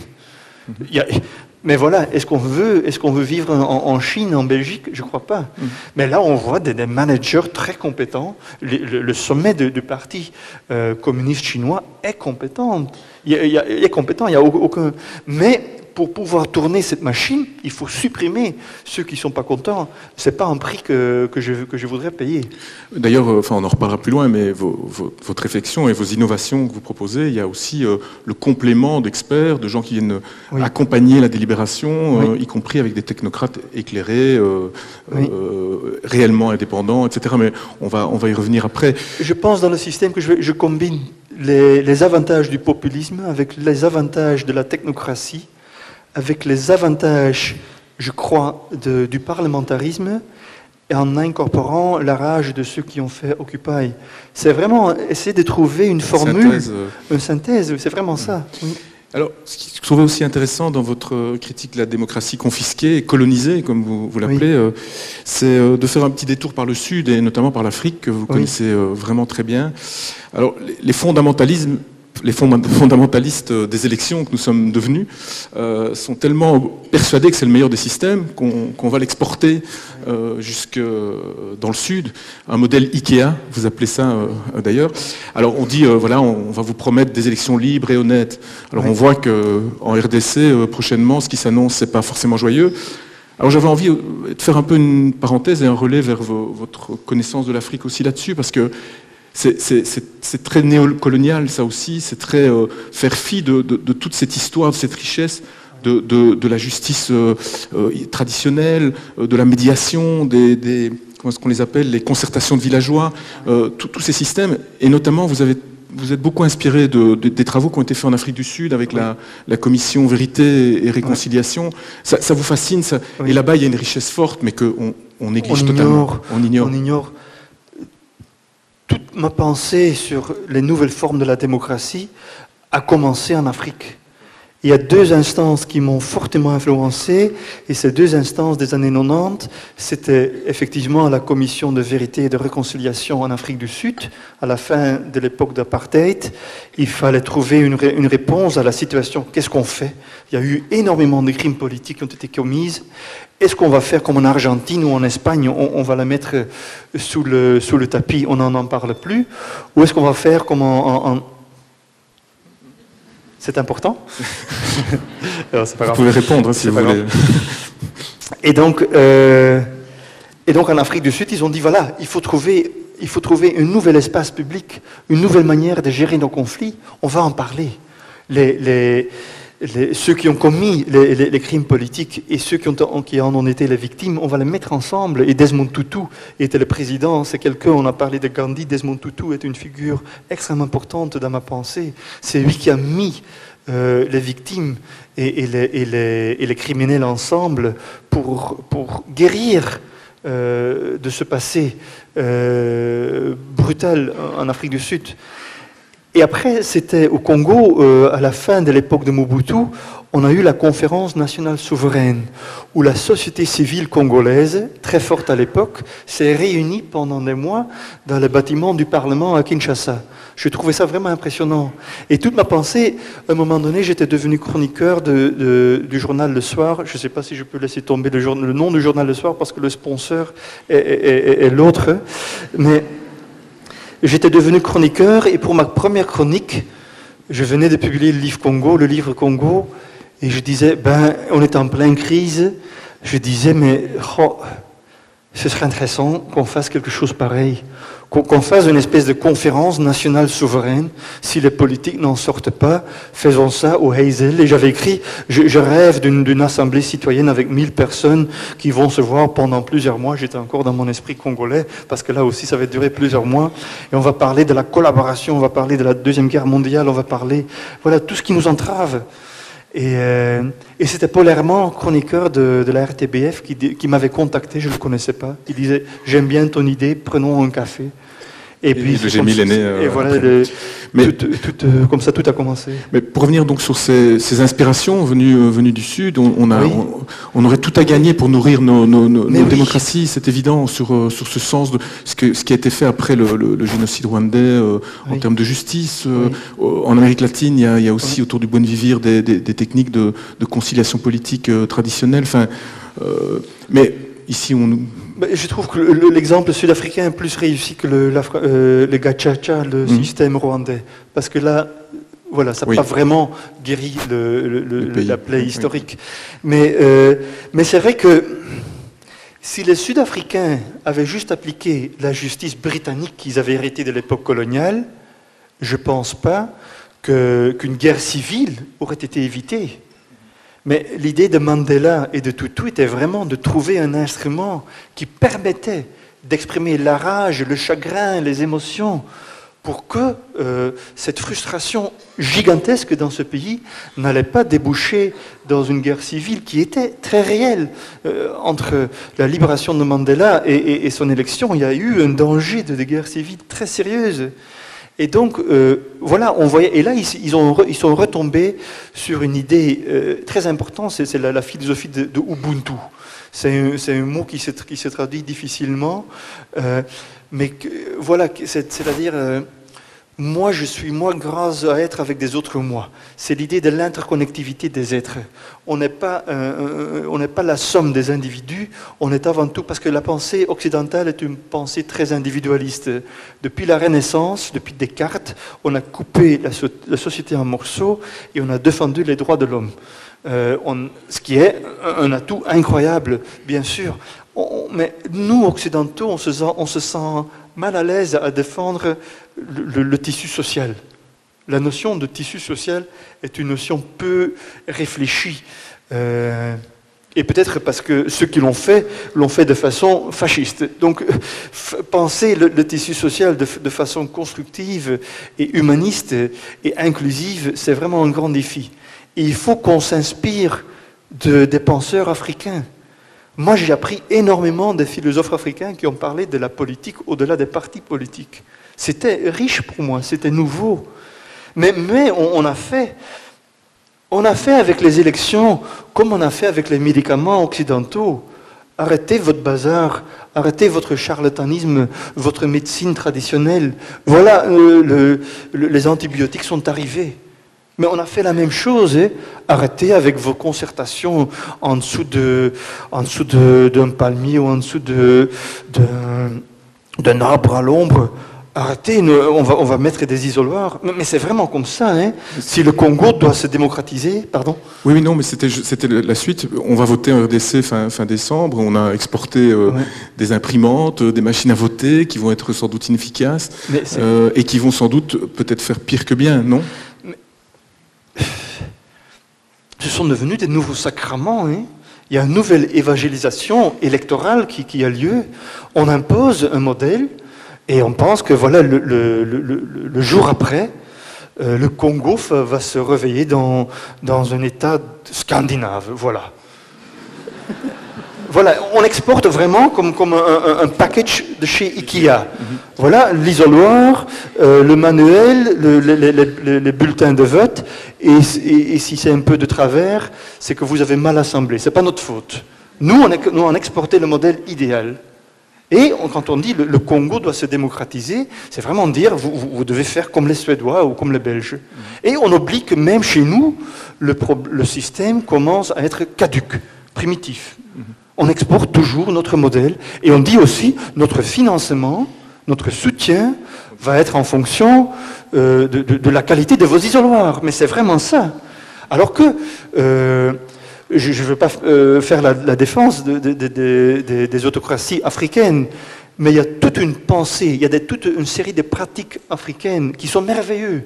Mais voilà, est-ce qu'on veut vivre en Chine, en Belgique? Je ne crois pas. Mais là, on voit des managers très compétents. Le sommet du parti communiste chinois est compétent. Il est compétent, il n'y a aucun... Mais pour pouvoir tourner cette machine, il faut supprimer ceux qui ne sont pas contents. Ce n'est pas un prix que je voudrais payer. D'ailleurs, on en reparlera plus loin, mais votre réflexion et vos innovations que vous proposez, il y a aussi le complément d'experts, de gens qui viennent accompagner la délibération, y compris avec des technocrates éclairés, réellement indépendants, etc. Mais on va y revenir après. Je pense dans le système que je combine les avantages du populisme avec les avantages de la technocratie, avec les avantages, je crois, du parlementarisme, et en incorporant la rage de ceux qui ont fait Occupy. C'est vraiment essayer de trouver une formule, une synthèse, c'est vraiment ça. Alors, ce que je trouvais aussi intéressant dans votre critique de la démocratie confisquée et colonisée, comme vous l'appelez, c'est de faire un petit détour par le Sud, et notamment par l'Afrique, que vous connaissez vraiment très bien. Alors, les fondamentalismes les fondamentalistes des élections que nous sommes devenus sont tellement persuadés que c'est le meilleur des systèmes qu'on va l'exporter jusque dans le sud, un modèle Ikea, vous appelez ça d'ailleurs. Alors on dit, voilà, on va vous promettre des élections libres et honnêtes. Alors on voit qu'en RDC, prochainement, ce qui s'annonce, c'est pas forcément joyeux. Alors j'avais envie de faire un peu une parenthèse et un relais vers votre connaissance de l'Afrique aussi là-dessus, parce que c'est très néocolonial, ça aussi, c'est très faire fi de toute cette histoire, de cette richesse, de la justice traditionnelle, de la médiation, comment est-ce qu'on les appelle, les concertations de villageois, tous ces systèmes, et notamment vous êtes beaucoup inspiré des travaux qui ont été faits en Afrique du Sud avec la commission Vérité et Réconciliation. Ça vous fascine, ça, et là-bas il y a une richesse forte, mais qu'on néglige totalement. On ignore. Toute ma pensée sur les nouvelles formes de la démocratie a commencé en Afrique. Il y a deux instances qui m'ont fortement influencé, et ces deux instances des années 90, c'était effectivement la commission de vérité et de réconciliation en Afrique du Sud. À la fin de l'époque d'apartheid, il fallait trouver une réponse à la situation. Qu'est-ce qu'on fait? Il y a eu énormément de crimes politiques qui ont été commis. Est-ce qu'on va faire comme en Argentine ou en Espagne, on va la mettre sous le tapis, on n'en parle plus? Ou est-ce qu'on va faire comme C'est important? Alors, c'est pas grave. Vous pouvez répondre si vous voulez. Et donc en Afrique du Sud, ils ont dit, voilà, il faut trouver un nouvel espace public, une nouvelle manière de gérer nos conflits. On va en parler. Ceux qui ont commis les crimes politiques et ceux qui en ont été les victimes, on va les mettre ensemble. Et Desmond Tutu était le président, c'est quelqu'un, on a parlé de Gandhi, Desmond Tutu est une figure extrêmement importante dans ma pensée. C'est lui qui a mis les victimes et les criminels ensemble pour guérir de ce passé brutal en Afrique du Sud. Et après, c'était au Congo, à la fin de l'époque de Mobutu, on a eu la conférence nationale souveraine, où la société civile congolaise, très forte à l'époque, s'est réunie pendant des mois dans le bâtiment du Parlement à Kinshasa. Je trouvais ça vraiment impressionnant. Et toute ma pensée, à un moment donné, j'étais devenu chroniqueur du journal Le Soir. Je ne sais pas si je peux laisser tomber le nom du journal Le Soir, parce que le sponsor est l'autre. Mais j'étais devenu chroniqueur, et pour ma première chronique, je venais de publier le livre Congo, et je disais, on est en pleine crise. Je disais, mais ce serait intéressant qu'on fasse quelque chose pareil, qu'on fasse une espèce de conférence nationale souveraine. Si les politiques n'en sortent pas, faisons ça au Hazel. Et j'avais écrit, je rêve d'une assemblée citoyenne avec 1000 personnes qui vont se voir pendant plusieurs mois. J'étais encore dans mon esprit congolais, parce que là aussi ça va durer plusieurs mois. Et on va parler de la collaboration, on va parler de la Deuxième Guerre mondiale, on va parler, voilà, tout ce qui nous entrave. Et c'était Paul Herman, chroniqueur de la RTBF, qui m'avait contacté, je ne le connaissais pas. Il disait, j'aime bien ton idée, prenons un café. Et puis, j'ai mis l'aîné. Et voilà, comme ça, tout a commencé. Mais pour revenir donc sur ces inspirations venues du Sud, on aurait tout à gagner pour nourrir nos démocraties, c'est évident, sur ce sens de ce qui a été fait après le génocide rwandais en termes de justice. En Amérique latine, il y a aussi autour du buen vivir des techniques de conciliation politique traditionnelle. Enfin, mais ici, je trouve que l'exemple sud-africain est plus réussi que le gachacha, le système rwandais. Parce que là, voilà, ça n'a pas vraiment guéri la plaie historique. Mais c'est vrai que si les Sud-Africains avaient juste appliqué la justice britannique qu'ils avaient héritée de l'époque coloniale, je ne pense pas qu'une guerre civile aurait été évitée. Mais l'idée de Mandela et de Tutu était vraiment de trouver un instrument qui permettait d'exprimer la rage, le chagrin, les émotions, pour que cette frustration gigantesque dans ce pays n'allait pas déboucher dans une guerre civile qui était très réelle. Entre la libération de Mandela et son élection, il y a eu un danger de guerre civile très sérieuse. Et donc, voilà, on voyait. Et là, ils sont retombés sur une idée très importante, c'est la philosophie de Ubuntu. C'est un mot qui se traduit difficilement, mais voilà, c'est-à-dire Moi, je suis moi grâce à être avec des autres moi. C'est l'idée de l'interconnectivité des êtres. On n'est pas la somme des individus, on est avant tout, parce que la pensée occidentale est une pensée très individualiste. Depuis la Renaissance, depuis Descartes, on a coupé la société en morceaux et on a défendu les droits de l'homme. Ce qui est un atout incroyable, bien sûr. Mais nous, occidentaux, on se sent mal à l'aise à défendre le tissu social. La notion de tissu social est une notion peu réfléchie. Et peut-être parce que ceux qui l'ont fait de façon fasciste. Donc, penser le tissu social de façon constructive et humaniste et inclusive, c'est vraiment un grand défi. Et il faut qu'on s'inspire des penseurs africains. Moi, j'ai appris énormément des philosophes africains qui ont parlé de la politique au-delà des partis politiques. C'était riche pour moi, c'était nouveau. Mais on a fait avec les élections comme on a fait avec les médicaments occidentaux. Arrêtez votre bazar, arrêtez votre charlatanisme, votre médecine traditionnelle. Voilà, les antibiotiques sont arrivés. Mais on a fait la même chose. Arrêtez avec vos concertations en dessous d'un palmier ou en dessous d'un arbre à l'ombre. Arrêtez, on va mettre des isoloirs. Mais c'est vraiment comme ça. Si le Congo doit se démocratiser, pardon. Oui, non, mais c'était la suite. On va voter en RDC fin décembre. On a exporté des imprimantes, des machines à voter qui vont être sans doute inefficaces et qui vont sans doute peut-être faire pire que bien, non ? Ce sont devenus des nouveaux sacrements. Il y a une nouvelle évangélisation électorale qui a lieu. On impose un modèle et on pense que voilà, le jour après, le Congo va se réveiller dans un état scandinave. Voilà. Voilà, on exporte vraiment comme un package de chez Ikea. Voilà, l'isoloir, le manuel, les bulletins de vote, et si c'est un peu de travers, c'est que vous avez mal assemblé. C'est pas notre faute. Nous, on a exporté le modèle idéal. Et quand on dit le Congo doit se démocratiser, c'est vraiment dire vous devez faire comme les Suédois ou comme les Belges. Et on oublie que même chez nous, le système commence à être caduc, primitif. On exporte toujours notre modèle et on dit aussi notre financement, notre soutien va être en fonction de la qualité de vos isoloirs. Mais c'est vraiment ça. Alors que je ne veux pas faire la défense des autocraties africaines, mais il y a toute une pensée, il y a toute une série de pratiques africaines qui sont merveilleuses,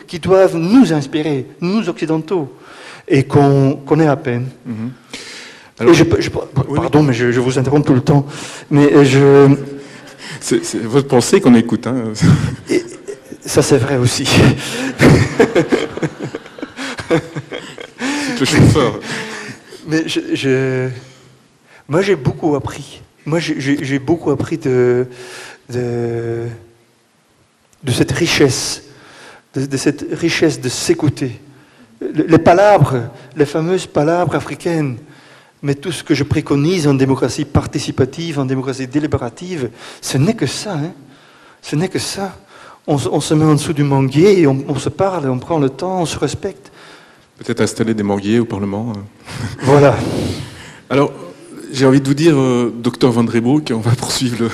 qui doivent nous inspirer, nous occidentaux, et qu'on connaît à peine. Alors, pardon, mais je vous interromps tout le temps. Mais c'est votre pensée qu'on écoute. Et ça, c'est vrai aussi. C'est le chauffeur. Mais moi, j'ai beaucoup appris. Moi, j'ai beaucoup appris de cette richesse, de cette richesse de s'écouter. Les palabres, les fameuses palabres africaines. Mais tout ce que je préconise en démocratie participative, en démocratie délibérative, ce n'est que ça. Ce n'est que ça. On se met en dessous du manguier et on se parle, on prend le temps, on se respecte. Peut-être installer des manguiers au Parlement. Voilà. Alors, j'ai envie de vous dire, docteur Van Reebrouck, on va poursuivre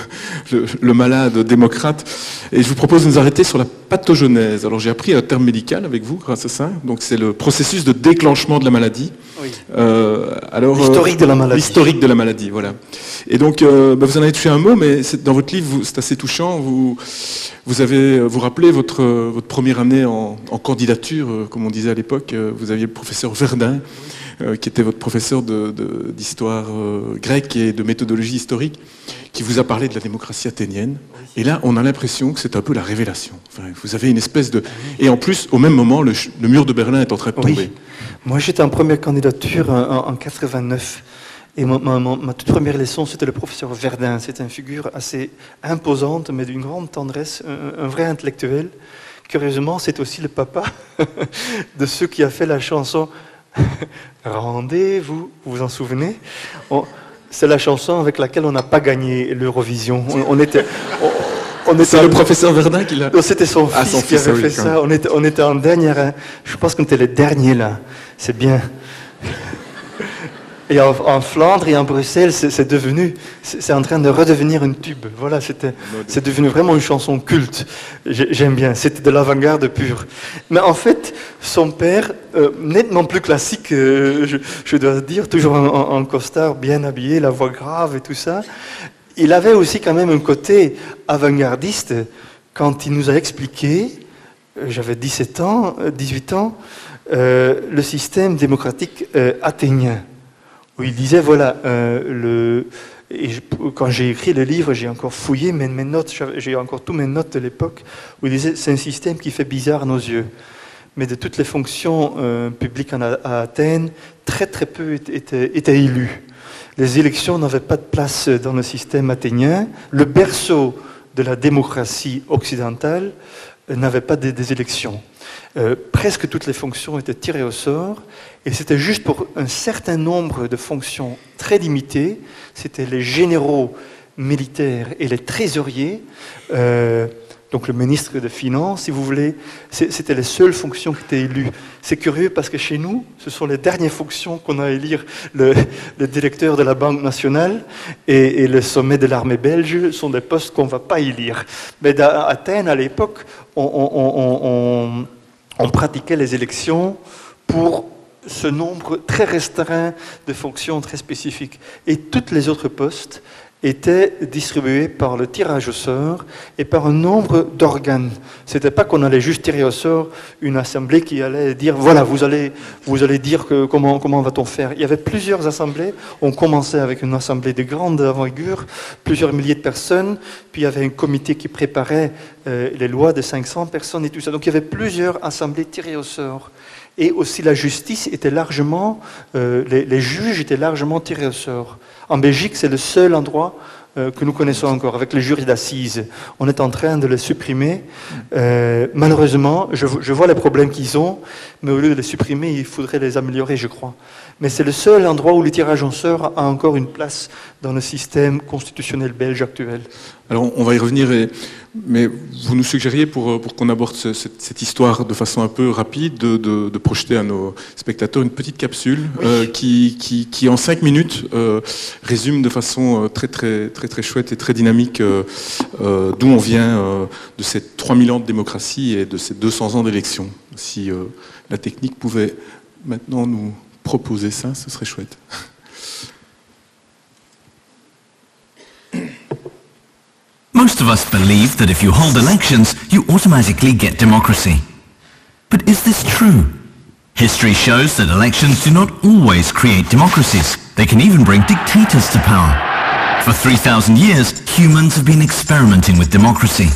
le malade démocrate, et je vous propose de nous arrêter sur la pathogenèse. Alors j'ai appris un terme médical avec vous grâce à ça, donc c'est le processus de déclenchement de la maladie. Oui. L'historique de la maladie. L'historique de la maladie, voilà. Et donc, vous en avez touché un mot, mais dans votre livre, c'est assez touchant. Vous rappelez votre première année en candidature, comme on disait à l'époque. Vous aviez le professeur Verdun, qui était votre professeur d'histoire grecque et de méthodologie historique, qui vous a parlé de la démocratie athénienne. Et là, on a l'impression que c'est un peu la révélation. Enfin, vous avez une espèce de... Et en plus, au même moment, le mur de Berlin est en train de tomber. Oui. Moi, j'étais en première candidature en 89. Et ma toute première leçon, c'était le professeur Verdun. C'était une figure assez imposante, mais d'une grande tendresse, un vrai intellectuel. Curieusement, c'est aussi le papa de ceux qui a fait la chanson Rendez-vous, vous vous en souvenez? C'est la chanson avec laquelle on n'a pas gagné l'Eurovision. C'est le professeur Verdun qui l'a... Non, c'était son fils qui avait fait ça. On était en dernière... Je pense qu'on était les derniers là. C'est bien. Et en Flandre et en Bruxelles, c'est en train de redevenir une tube. Voilà, c'est devenu vraiment une chanson culte. J'aime bien. C'était de l'avant-garde pure. Mais en fait, son père, nettement plus classique, je dois dire, toujours en costard, bien habillé, la voix grave et tout ça. Il avait aussi quand même un côté avant-gardiste quand il nous a expliqué, j'avais 18 ans, le système démocratique athénien. Où il disait, voilà, quand j'ai écrit le livre, j'ai encore fouillé mes notes, j'ai encore toutes mes notes de l'époque, où il disait, c'est un système qui fait bizarre à nos yeux. Mais de toutes les fonctions publiques à Athènes, très très peu étaient élus. Les élections n'avaient pas de place dans le système athénien. Le berceau de la démocratie occidentale n'avait pas des élections. Presque toutes les fonctions étaient tirées au sort, et c'était juste pour un certain nombre de fonctions très limitées. C'était les généraux militaires et les trésoriers, donc le ministre des Finances, si vous voulez. C'était les seules fonctions qui étaient élues. C'est curieux parce que chez nous, ce sont les dernières fonctions qu'on a à élire. Le directeur de la Banque nationale et le sommet de l'armée belge sont des postes qu'on ne va pas élire. Mais à Athènes, à l'époque, on pratiquait les élections pour ce nombre très restreint de fonctions très spécifiques. Et tous les autres postes étaient distribués par le tirage au sort et par un nombre d'organes. C'était pas qu'on allait juste tirer au sort une assemblée qui allait dire voilà, vous allez dire que comment va-t-on faire. Il y avait plusieurs assemblées. On commençait avec une assemblée de grande envergure, plusieurs milliers de personnes, puis il y avait un comité qui préparait les lois de 500 personnes et tout ça. Donc il y avait plusieurs assemblées tirées au sort. Et aussi la justice était largement, les juges étaient largement tirés au sort. En Belgique, c'est le seul endroit que nous connaissons encore, avec les jurys d'assises. On est en train de les supprimer. Malheureusement, je vois les problèmes qu'ils ont, mais au lieu de les supprimer, il faudrait les améliorer, je crois. Mais c'est le seul endroit où le tirage au sort a encore une place dans le système constitutionnel belge actuel. Alors, on va y revenir, mais vous nous suggériez, pour qu'on aborde cette histoire de façon un peu rapide, de projeter à nos spectateurs une petite capsule qui en 5 minutes, résume de façon très chouette et très dynamique d'où on vient de ces 3000 ans de démocratie et de ces 200 ans d'élection. Si la technique pouvait maintenant nous proposer ça, ce serait chouette. Most of us believe that if you hold elections, you automatically get democracy. But is this true? History shows that elections do not always create democracies. They can even bring dictators to power. For 3,000 years, humans have been experimenting with democracy.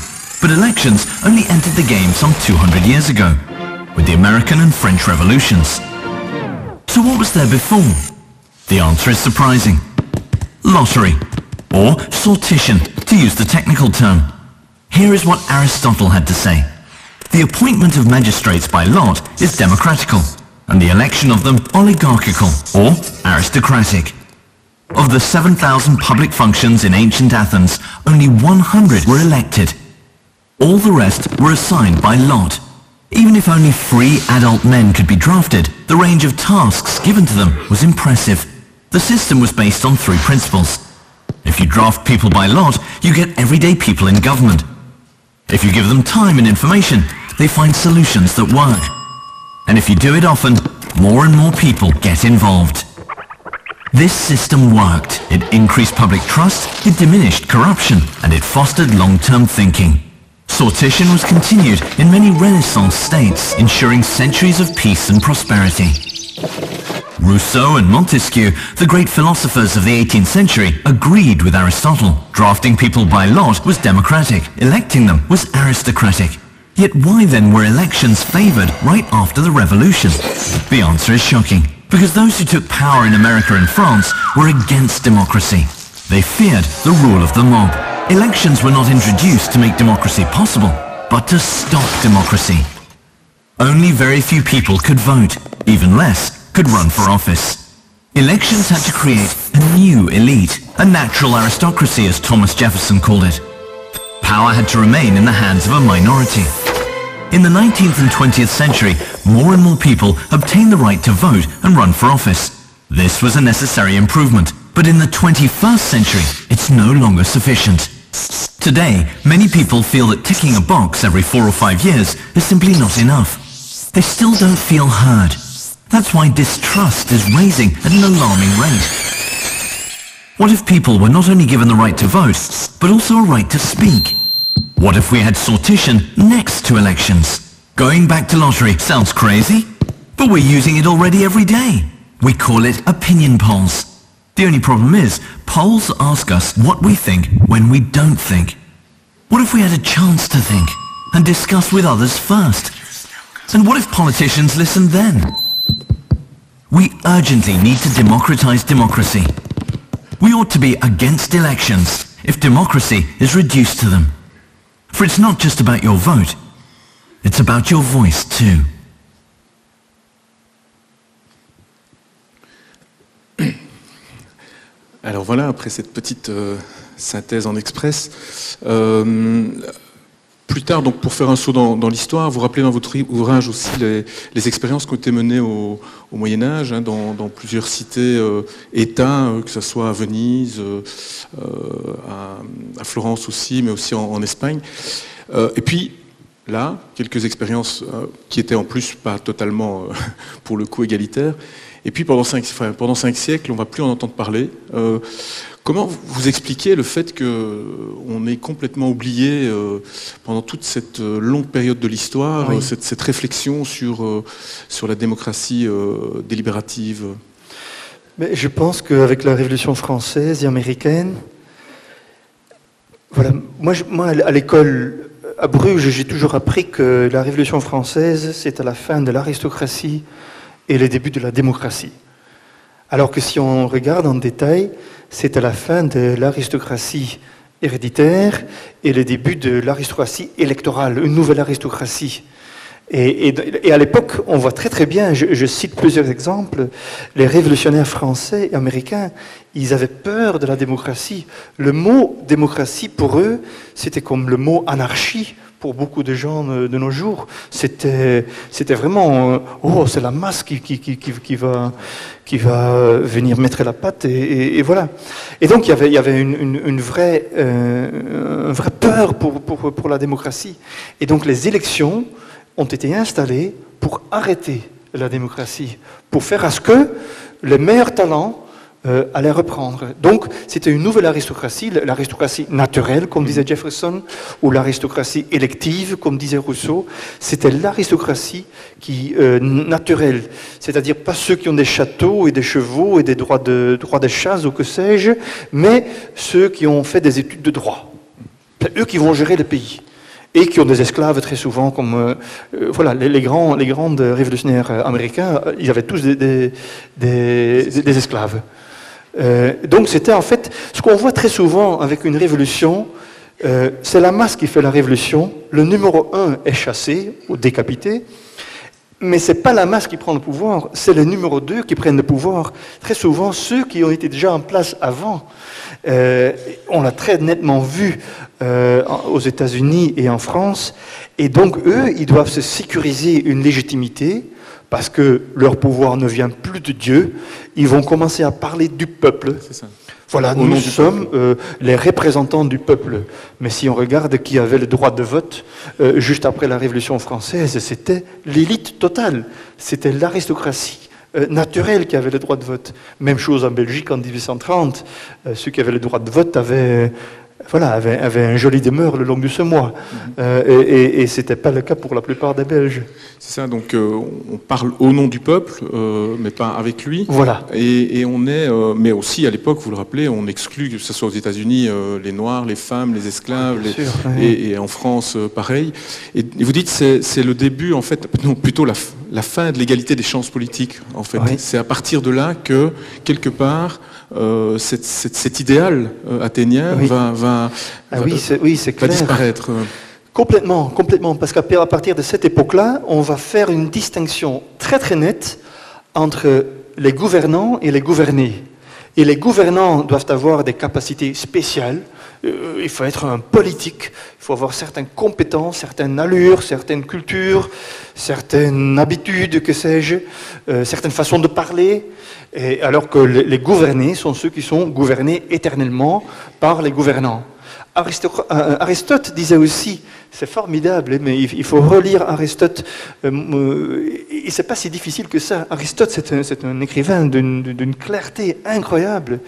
But elections only entered the game some 200 years ago, with the American and French revolutions. So what was there before? The answer is surprising. Lottery, or sortition, to use the technical term. Here is what Aristotle had to say. The appointment of magistrates by lot is democratical, and the election of them oligarchical, or aristocratic. Of the 7,000 public functions in ancient Athens, only 100 were elected. All the rest were assigned by lot. Even if only 3 adult men could be drafted, the range of tasks given to them was impressive. The system was based on 3 principles. If you draft people by lot, you get everyday people in government. If you give them time and information, they find solutions that work. And if you do it often, more and more people get involved. This system worked. It increased public trust, it diminished corruption, and it fostered long-term thinking. Sortition was continued in many Renaissance states, ensuring centuries of peace and prosperity. Rousseau and Montesquieu, the great philosophers of the 18th century, agreed with Aristotle. Drafting people by lot was democratic, electing them was aristocratic. Yet why then were elections favoured right after the revolution? The answer is shocking. Because those who took power in America and France were against democracy. They feared the rule of the mob. Elections were not introduced to make democracy possible, but to stop democracy. Only very few people could vote, even less could run for office. Elections had to create a new elite, a natural aristocracy as Thomas Jefferson called it. power had to remain in the hands of a minority. In the 19th and 20th century, more and more people obtained the right to vote and run for office. This was a necessary improvement, but in the 21st century, it's no longer sufficient. Today, many people feel that ticking a box every 4 or 5 years is simply not enough. They still don't feel heard. That's why distrust is rising at an alarming rate. What if people were not only given the right to vote, but also a right to speak? What if we had sortition next to elections? Going back to lottery sounds crazy, but we're using it already every day. We call it opinion polls. The only problem is, polls ask us what we think when we don't think. What if we had a chance to think and discuss with others first? And what if politicians listened then? We urgently need to democratize democracy. We ought to be against elections if democracy is reduced to them. For it's not just about your vote, it's about your voice too. Alors voilà, après cette petite synthèse en express, plus tard, donc, pour faire un saut dans l'histoire, vous rappelez dans votre ouvrage aussi les expériences qui ont été menées au Moyen-Âge, hein, dans plusieurs cités-États, que ce soit à Venise, à Florence aussi, mais aussi en Espagne. Et puis, là, quelques expériences qui étaient en plus pas totalement, pour le coup, égalitaires. Et puis pendant 5 siècles, on ne va plus en entendre parler. Comment vous expliquez le fait qu'on ait complètement oublié pendant toute cette longue période de l'histoire, oui, cette réflexion sur la démocratie délibérative? Mais je pense qu'avec la Révolution française et américaine, voilà, moi à l'école à Bruges, j'ai toujours appris que la Révolution française, c'est à la fin de l'aristocratie et le début de la démocratie. Alors que si on regarde en détail, c'est à la fin de l'aristocratie héréditaire et le début de l'aristocratie électorale, une nouvelle aristocratie. Et à l'époque, on voit très très bien, je cite plusieurs exemples, les révolutionnaires français et américains, ils avaient peur de la démocratie. Le mot démocratie, pour eux, c'était comme le mot anarchie pour beaucoup de gens de nos jours. C'était vraiment, oh, c'est la masse qui va venir mettre la patte, et voilà. Et donc, il y avait une vraie peur pour la démocratie. Et donc, les élections ont été installés pour arrêter la démocratie, pour faire à ce que les meilleurs talents allaient reprendre. Donc, c'était une nouvelle aristocratie, l'aristocratie naturelle, comme disait Jefferson, ou l'aristocratie élective, comme disait Rousseau. C'était l'aristocratie naturelle, c'est-à-dire pas ceux qui ont des châteaux et des chevaux et des droits de chasse ou que sais-je, mais ceux qui ont fait des études de droit. C'est eux qui vont gérer le pays. Et qui ont des esclaves très souvent, comme voilà, les grands révolutionnaires américains, ils avaient tous des esclaves. Donc c'était en fait, ce qu'on voit très souvent avec une révolution, c'est la masse qui fait la révolution. Le numéro 1 est chassé ou décapité, mais ce n'est pas la masse qui prend le pouvoir, c'est le numéro 2 qui prennent le pouvoir. Très souvent, ceux qui ont été déjà en place avant, on l'a très nettement vu aux États-Unis et en France, et donc eux, ils doivent se sécuriser une légitimité, parce que leur pouvoir ne vient plus de Dieu, ils vont commencer à parler du peuple. C'est ça. Voilà, nous sommes les représentants du peuple. Mais si on regarde qui avait le droit de vote, juste après la Révolution française, c'était l'élite totale. C'était l'aristocratie naturelle qui avait le droit de vote. Même chose en Belgique en 1830. Ceux qui avaient le droit de vote avaient un joli demeure le long du semois. Et ce n'était pas le cas pour la plupart des Belges. C'est ça, donc on parle au nom du peuple, mais pas avec lui. Voilà. Et on est, mais aussi à l'époque, vous le rappelez, on exclut, que ce soit aux États-Unis, les Noirs, les femmes, les esclaves, et en France, pareil. Et vous dites que c'est le début, en fait, non, plutôt la fin de l'égalité des chances politiques, en fait. Oui. C'est à partir de là que, quelque part, cet idéal athénien va disparaître. Complètement, parce qu'à partir de cette époque-là, on va faire une distinction très très nette entre les gouvernants et les gouvernés. Et les gouvernants doivent avoir des capacités spéciales. Il faut être un politique, il faut avoir certaines compétences, certaines allures, certaines cultures, certaines habitudes, que sais-je, certaines façons de parler. Et alors que les gouvernés sont ceux qui sont gouvernés éternellement par les gouvernants. Aristote disait aussi, c'est formidable, mais il faut relire Aristote, et c'est pas si difficile que ça. Aristote, c'est un écrivain d'une clarté incroyable.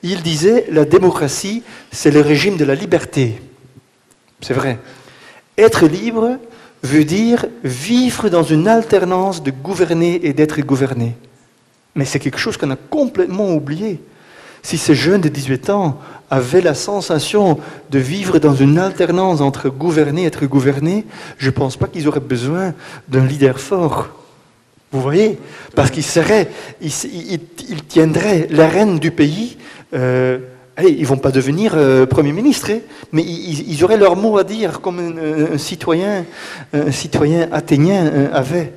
Il disait, la démocratie, c'est le régime de la liberté. C'est vrai. Être libre veut dire vivre dans une alternance de gouverner et d'être gouverné. Mais c'est quelque chose qu'on a complètement oublié. Si ces jeunes de 18 ans avaient la sensation de vivre dans une alternance entre gouverner et être gouverné, je ne pense pas qu'ils auraient besoin d'un leader fort. Vous voyez? Parce qu'ils tiendraient la reine du pays. Ils ne vont pas devenir Premier ministre, mais ils auraient leur mot à dire, comme un citoyen athénien avait.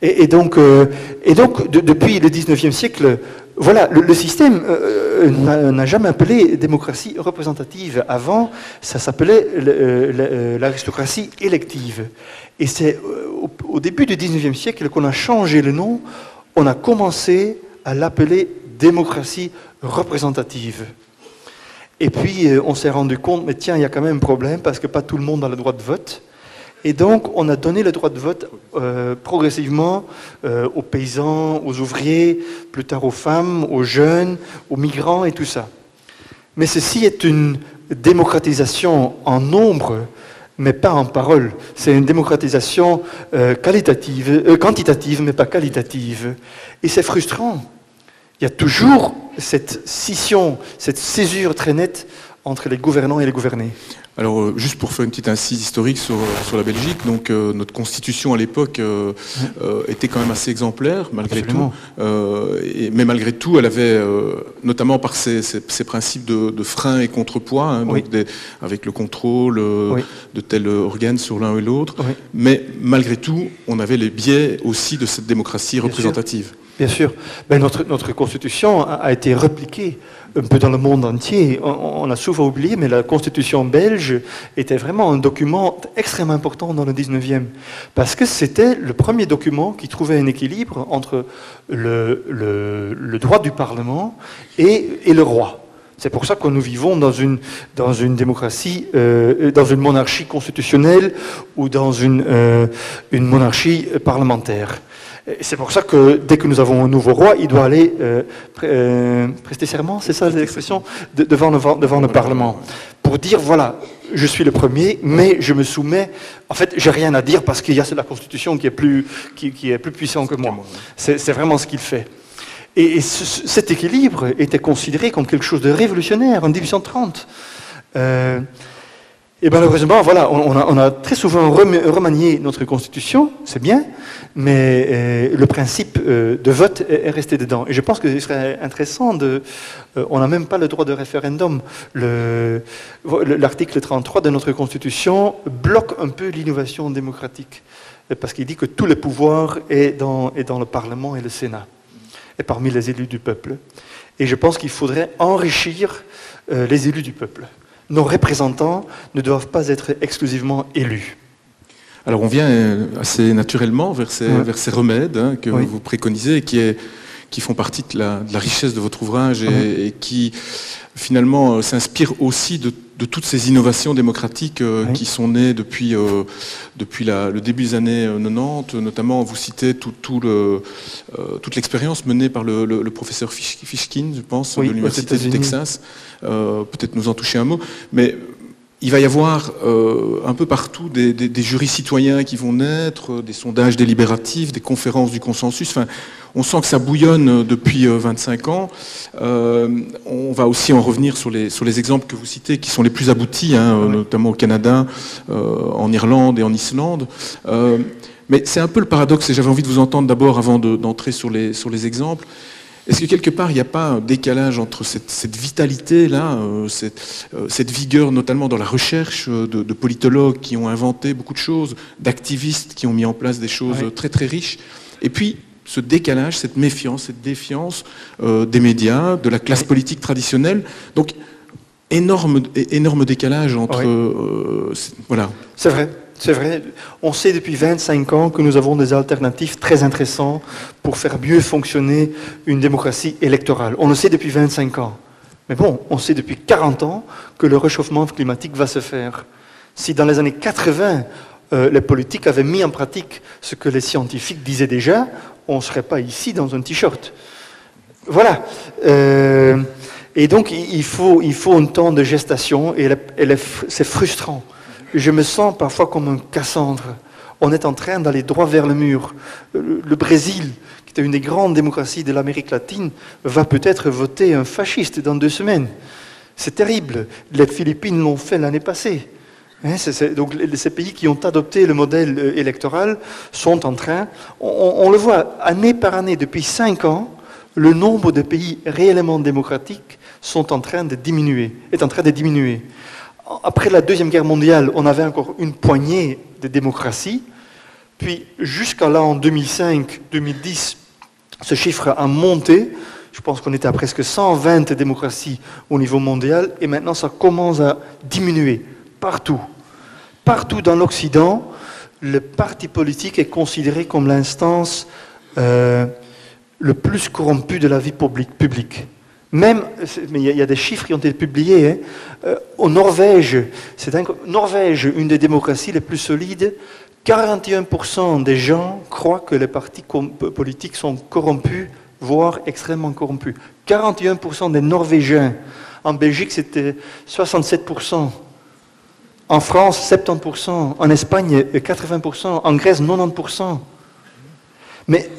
Et donc, depuis le 19e siècle, voilà, le système n'a jamais appelé démocratie représentative. Avant, ça s'appelait l'aristocratie élective. Et c'est au début du 19e siècle qu'on a changé le nom, on a commencé à l'appeler démocratie représentative. Et puis, on s'est rendu compte, mais tiens, il y a quand même un problème, parce que pas tout le monde a le droit de vote. Et donc, on a donné le droit de vote progressivement aux paysans, aux ouvriers, plus tard aux femmes, aux jeunes, aux migrants et tout ça. Mais ceci est une démocratisation en nombre, mais pas en parole. C'est une démocratisation quantitative, mais pas qualitative. Et c'est frustrant. Il y a toujours cette scission, cette césure très nette entre les gouvernants et les gouvernés. Alors, juste pour faire une petite incise historique sur la Belgique, donc notre constitution à l'époque était quand même assez exemplaire, malgré Absolument. tout. Mais malgré tout, elle avait, notamment par ses principes de frein et contrepoids, hein, donc Oui. avec le contrôle Oui. de tel organe sur l'un et l'autre. Oui. Mais malgré tout, on avait les biais aussi de cette démocratie représentative. Bien sûr. Ben, notre constitution a été répliquée un peu dans le monde entier. On a souvent oublié, mais la constitution belge était vraiment un document extrêmement important dans le 19e. Parce que c'était le premier document qui trouvait un équilibre entre le droit du Parlement et le roi. C'est pour ça que nous vivons dans une démocratie, dans une monarchie constitutionnelle ou dans une monarchie parlementaire. C'est pour ça que dès que nous avons un nouveau roi, il doit aller prester serment, c'est ça l'expression, devant le Parlement, pour dire voilà, je suis le premier, mais je me soumets. En fait, j'ai rien à dire parce qu'il y a la Constitution qui est plus puissante que moi. C'est vraiment ce qu'il fait. Et cet équilibre était considéré comme quelque chose de révolutionnaire en 1830. Et malheureusement, voilà, on a très souvent remanié notre constitution, c'est bien, mais le principe de vote est resté dedans. Et je pense que ce serait intéressant on n'a même pas le droit de référendum. L'article 33 de notre constitution bloque un peu l'innovation démocratique, parce qu'il dit que tous les pouvoirs est dans le Parlement et le Sénat, et parmi les élus du peuple. Et je pense qu'il faudrait enrichir les élus du peuple. Nos représentants ne doivent pas être exclusivement élus. Alors on vient assez naturellement vers ces remèdes hein, que vous préconisez et qui font partie de la richesse de votre ouvrage et qui finalement s'inspirent aussi de toutes ces innovations démocratiques qui sont nées depuis le début des années 90. Notamment, vous citez toute l'expérience menée par le professeur Fishkin, je pense, de l'Université du Texas. Peut-être nous en toucher un mot. Mais il va y avoir un peu partout des jurys citoyens qui vont naître, des sondages délibératifs, des conférences du consensus. Enfin, on sent que ça bouillonne depuis 25 ans. On va aussi en revenir sur les exemples que vous citez, qui sont les plus aboutis, notamment au Canada, en Irlande et en Islande. Mais c'est un peu le paradoxe, et j'avais envie de vous entendre d'abord avant d'entrer sur les exemples. Est-ce que quelque part, il n'y a pas un décalage entre cette vitalité-là, cette vigueur, notamment dans la recherche de politologues qui ont inventé beaucoup de choses, d'activistes qui ont mis en place des choses très très riches, et puis ce décalage, cette méfiance, cette défiance des médias, de la classe politique traditionnelle. Donc, énorme décalage entre... voilà. C'est vrai. C'est vrai, on sait depuis 25 ans que nous avons des alternatives très intéressantes pour faire mieux fonctionner une démocratie électorale. On le sait depuis 25 ans. Mais bon, on sait depuis 40 ans que le réchauffement climatique va se faire. Si dans les années 80, les politiques avaient mis en pratique ce que les scientifiques disaient déjà, on ne serait pas ici dans un t-shirt. Voilà. Et donc, il faut un temps de gestation et c'est frustrant. Je me sens parfois comme un Cassandre. On est en train d'aller droit vers le mur. Le Brésil, qui est une des grandes démocraties de l'Amérique latine, va peut-être voter un fasciste dans 2 semaines. C'est terrible. Les Philippines l'ont fait l'année passée. Donc ces pays qui ont adopté le modèle électoral sont en train... On le voit année par année, depuis 5 ans, le nombre de pays réellement démocratiques est en train de diminuer. Après la Deuxième Guerre mondiale, on avait encore une poignée de démocraties. Puis, jusqu'à là, en 2005-2010, ce chiffre a monté. Je pense qu'on était à presque 120 démocraties au niveau mondial. Et maintenant, ça commence à diminuer partout. Partout dans l'Occident, le parti politique est considéré comme l'instance le plus corrompue de la vie publique. Même, mais il y a des chiffres qui ont été publiés. En Norvège, Norvège, une des démocraties les plus solides, 41% des gens croient que les partis politiques sont corrompus, voire extrêmement corrompus. 41% des Norvégiens. En Belgique, c'était 67%. En France, 70%. En Espagne, 80%. En Grèce, 90%. Mais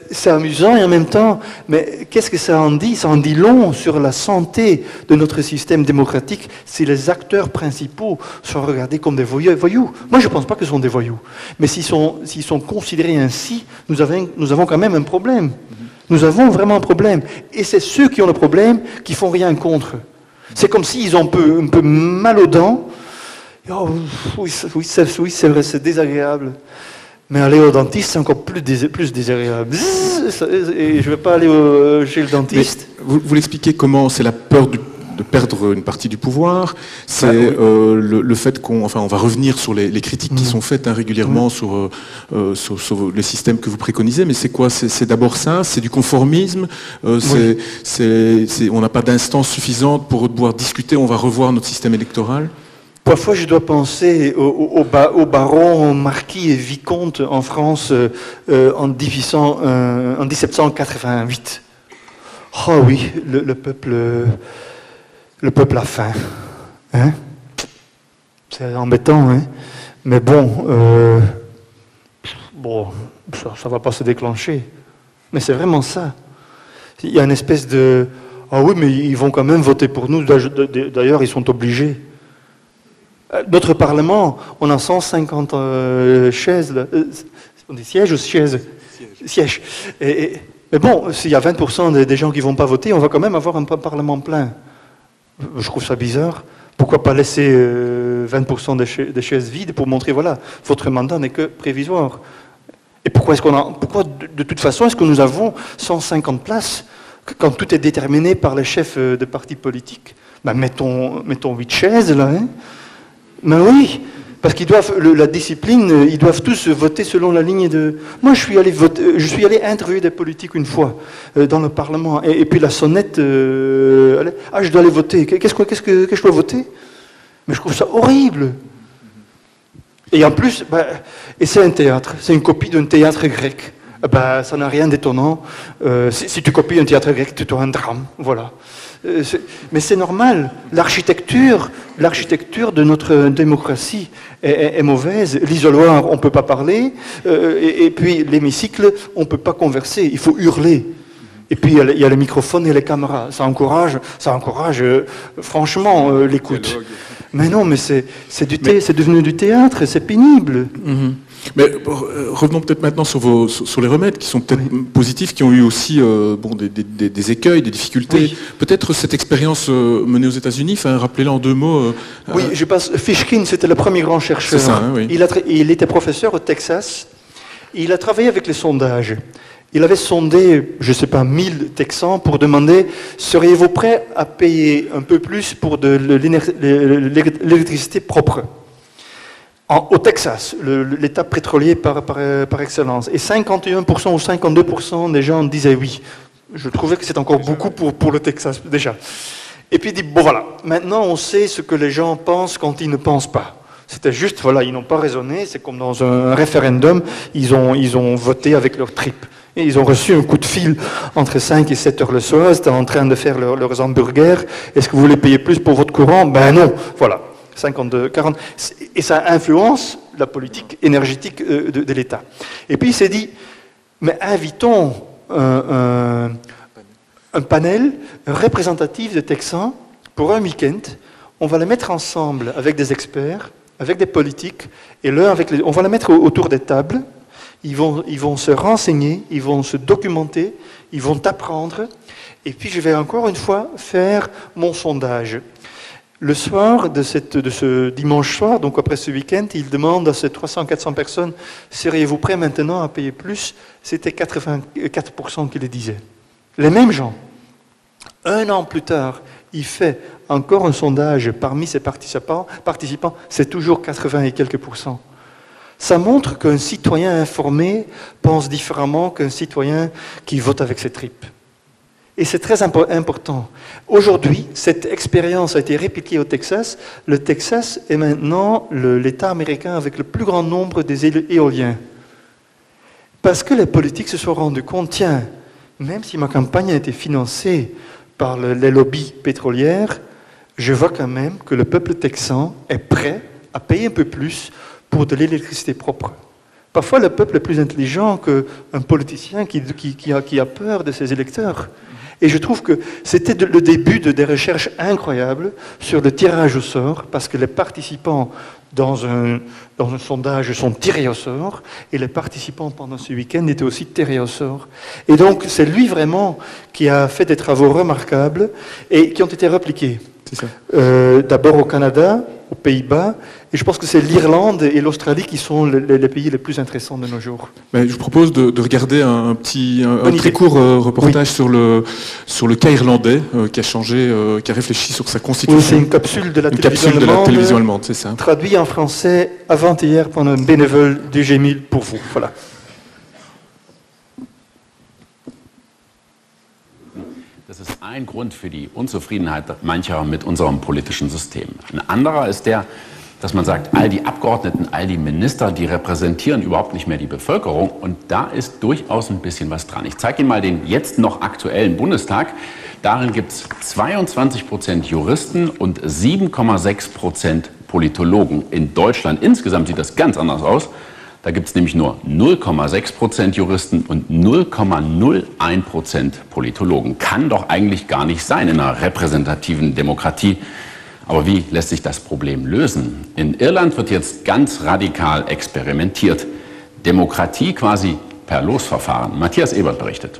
c'est amusant et en même temps, mais qu'est-ce que ça en dit? Ça en dit long sur la santé de notre système démocratique si les acteurs principaux sont regardés comme des voyous. Moi, je ne pense pas que ce sont des voyous. Mais s'ils sont considérés ainsi, nous avons quand même un problème. Nous avons vraiment un problème. Et c'est ceux qui ont le problème qui font rien contre. C'est comme s'ils ont un peu mal aux dents. Oh, oui, c'est vrai, c'est désagréable. Mais aller au dentiste, c'est encore plus désagréable. Et je ne vais pas aller chez le dentiste. Mais vous l'expliquez comment? C'est la peur de perdre une partie du pouvoir. C'est le fait qu'on va revenir sur les critiques qui sont faites régulièrement sur le système que vous préconisez. Mais c'est quoi? C'est d'abord ça? C'est du conformisme? On n'a pas d'instance suffisante pour pouvoir discuter. On va revoir notre système électoral? Parfois, je dois penser aux barons, marquis et vicomtes en France en 1788. Oh oui, le peuple a faim. Hein? C'est embêtant, hein? Mais bon, ça va pas se déclencher. Mais c'est vraiment ça. Il y a une espèce de... Ah oui, mais ils vont quand même voter pour nous. D'ailleurs, ils sont obligés. Notre Parlement, on a 150 chaises, on dit sièges ou chaises? Sièges. Mais bon, s'il y a 20% des gens qui ne vont pas voter, on va quand même avoir un Parlement plein. Je trouve ça bizarre. Pourquoi pas laisser 20% des chaises vides pour montrer, voilà, votre mandat n'est que prévisoire. Et pourquoi de toute façon, est-ce que nous avons 150 places quand tout est déterminé par les chefs de partis politiques? Ben, mettons 8 chaises, là, hein. Mais oui, parce qu'ils doivent, la discipline, ils doivent tous voter selon la ligne de... Moi, je suis allé interviewer des politiques une fois dans le Parlement, et puis la sonnette, je dois aller voter. Qu'est-ce que je dois voter? Mais je trouve ça horrible. Et en plus, et c'est un théâtre, c'est une copie d'un théâtre grec. Ça n'a rien d'étonnant. Si tu copies un théâtre grec, tu auras un drame, voilà. Mais c'est normal. L'architecture de notre démocratie est mauvaise. L'isoloir, on ne peut pas parler. Et puis l'hémicycle, on ne peut pas converser. Il faut hurler. Et puis il y a les microphones et les caméras. Ça encourage franchement l'écoute. Mais non, mais c'est devenu du théâtre. C'est pénible. Mm-hmm. Mais revenons peut-être maintenant sur les remèdes qui sont peut-être positifs, qui ont eu aussi des écueils, des difficultés. Oui. Peut-être cette expérience menée aux États-Unis, rappelez-la en 2 mots. Oui, je pense. Fishkin, c'était le premier grand chercheur. C'est ça, hein, oui. Il était professeur au Texas. Il a travaillé avec les sondages. Il avait sondé, je ne sais pas, 1000 Texans pour demander « Seriez-vous prêts à payer un peu plus pour de l'électricité propre ?» Au Texas, l'État pétrolier par excellence. Et 51% ou 52% des gens disaient oui. Je trouvais que c'est encore beaucoup pour le Texas, déjà. Et puis il dit, bon voilà, maintenant on sait ce que les gens pensent quand ils ne pensent pas. C'était juste, voilà, ils n'ont pas raisonné, c'est comme dans un référendum, ils ont voté avec leur tripes. Et ils ont reçu un coup de fil entre 5 et 7 heures le soir, ils étaient en train de faire leurs hamburgers. Est-ce que vous voulez payer plus pour votre courant? Ben non, voilà. 52, 40, et ça influence la politique énergétique de l'État. Et puis il s'est dit, mais invitons un panel représentatif de Texans pour un week-end, on va les mettre ensemble avec des experts, avec des politiques, et on va les mettre autour des tables, ils vont se renseigner, ils vont se documenter, ils vont apprendre, et puis je vais encore une fois faire mon sondage. Le soir de ce dimanche soir, donc après ce week-end, il demande à ces 300-400 personnes, seriez-vous prêts maintenant à payer plus? C'était 84% qui le disaient. Les mêmes gens. Un an plus tard, il fait encore un sondage parmi ses participants, c'est toujours 80 et quelques %. Ça montre qu'un citoyen informé pense différemment qu'un citoyen qui vote avec ses tripes. Et c'est très important. Aujourd'hui, cette expérience a été répliquée au Texas. Le Texas est maintenant l'État américain avec le plus grand nombre des éoliens. Parce que les politiques se sont rendus compte, tiens, même si ma campagne a été financée par les lobbies pétrolières, je vois quand même que le peuple texan est prêt à payer un peu plus pour de l'électricité propre. Parfois, le peuple est plus intelligent qu'un politicien qui a peur de ses électeurs. Et je trouve que c'était le début des recherches incroyables sur le tirage au sort, parce que les participants dans un sondage sont tirés au sort, et les participants pendant ce week-end étaient aussi tirés au sort. Et donc, c'est lui vraiment qui a fait des travaux remarquables et qui ont été répliqués. D'abord au Canada, aux Pays-Bas, et je pense que c'est l'Irlande et l'Australie qui sont les pays les plus intéressants de nos jours. Mais je vous propose de regarder un très court reportage sur le cas irlandais qui a changé, qui a réfléchi sur sa constitution. Oui, c'est une capsule de la télévision allemande, c'est ça. Traduit en français avant-hier par un bénévole du G1000 pour vous. Voilà. Das ist ein Grund für die Unzufriedenheit mancher mit unserem politischen System. Ein anderer ist der, dass man sagt, all die Abgeordneten, all die Minister, die repräsentieren überhaupt nicht mehr die Bevölkerung. Und da ist durchaus ein bisschen was dran. Ich zeige Ihnen mal den jetzt noch aktuellen Bundestag. Darin gibt es 22% Juristen und 7,6% Politologen. In Deutschland insgesamt sieht das ganz anders aus. Da gibt es nämlich nur 0,6% Juristen und 0,01% Politologen. Kann doch eigentlich gar nicht sein in einer repräsentativen Demokratie. Aber wie lässt sich das Problem lösen? In Irland wird jetzt ganz radikal experimentiert. Demokratie quasi per Losverfahren. Matthias Ebert berichtet.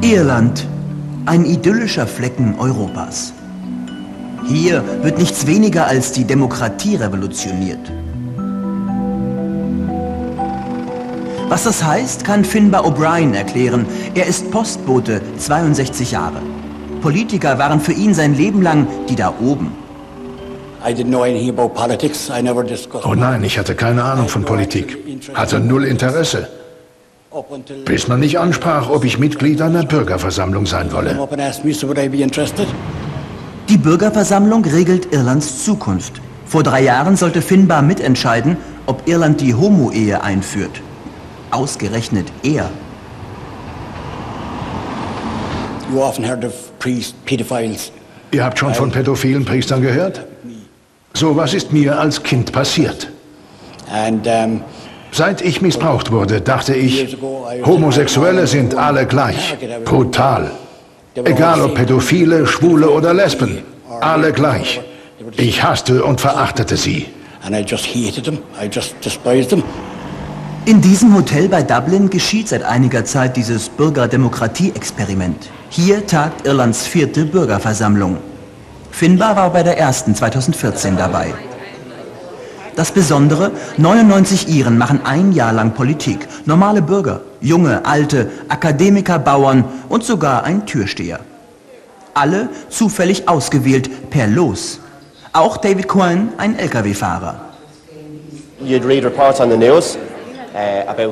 Irland, ein idyllischer Flecken Europas. Hier wird nichts weniger als die Demokratie revolutioniert. Was das heißt, kann Finbar O'Brien erklären. Er ist Postbote, 62 Jahre. Politiker waren für ihn sein Leben lang die da oben. Oh nein, ich hatte keine Ahnung von Politik. Hatte null Interesse. Bis man mich ansprach, ob ich Mitglied einer Bürgerversammlung sein wolle. Die Bürgerversammlung regelt Irlands Zukunft. Vor 3 Jahren sollte Finbar mitentscheiden, ob Irland die Homo-Ehe einführt. Ausgerechnet er. Ihr habt schon von pädophilen Priestern gehört? So was ist mir als Kind passiert. Seit ich missbraucht wurde, dachte ich, Homosexuelle sind alle gleich. Brutal. Egal ob Pädophile, Schwule oder Lesben. Alle gleich. Ich hasste und verachtete sie. In diesem Hotel bei Dublin geschieht seit einiger Zeit dieses Bürgerdemokratie-Experiment. Hier tagt Irlands 4. Bürgerversammlung. Finbar war bei der ersten 2014 dabei. Das Besondere, 99 Iren machen ein Jahr lang Politik. Normale Bürger, junge, alte, Akademiker, Bauern und sogar ein Türsteher. Alle zufällig ausgewählt per Los. Auch David Cohen, ein LKW-Fahrer.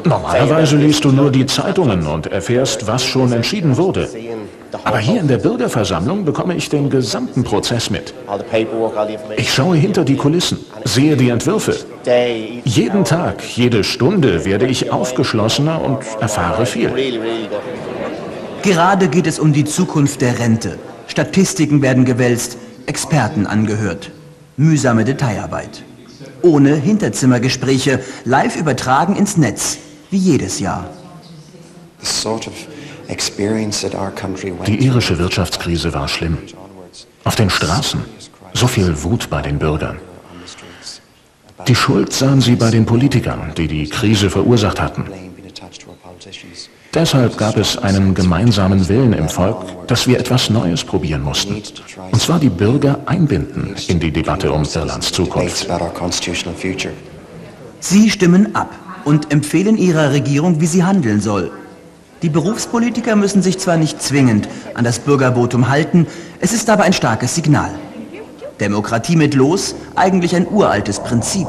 Normalerweise liest du nur die Zeitungen und erfährst, was schon entschieden wurde. Aber hier in der Bürgerversammlung bekomme ich den gesamten Prozess mit. Ich schaue hinter die Kulissen, sehe die Entwürfe. Jeden Tag, jede Stunde werde ich aufgeschlossener und erfahre viel. Gerade geht es um die Zukunft der Rente. Statistiken werden gewälzt, Experten angehört. Mühsame Detailarbeit. Ohne Hinterzimmergespräche, live übertragen ins Netz, wie jedes Jahr. Die irische Wirtschaftskrise war schlimm. Auf den Straßen, so viel Wut bei den Bürgern. Die Schuld sahen sie bei den Politikern, die die Krise verursacht hatten. Deshalb gab es einen gemeinsamen Willen im Volk, dass wir etwas Neues probieren mussten. Und zwar die Bürger einbinden in die Debatte um Irlands Zukunft. Sie stimmen ab und empfehlen ihrer Regierung, wie sie handeln soll. Die Berufspolitiker müssen sich zwar nicht zwingend an das Bürgervotum halten, es ist aber ein starkes Signal. Demokratie mit Los, eigentlich ein uraltes Prinzip.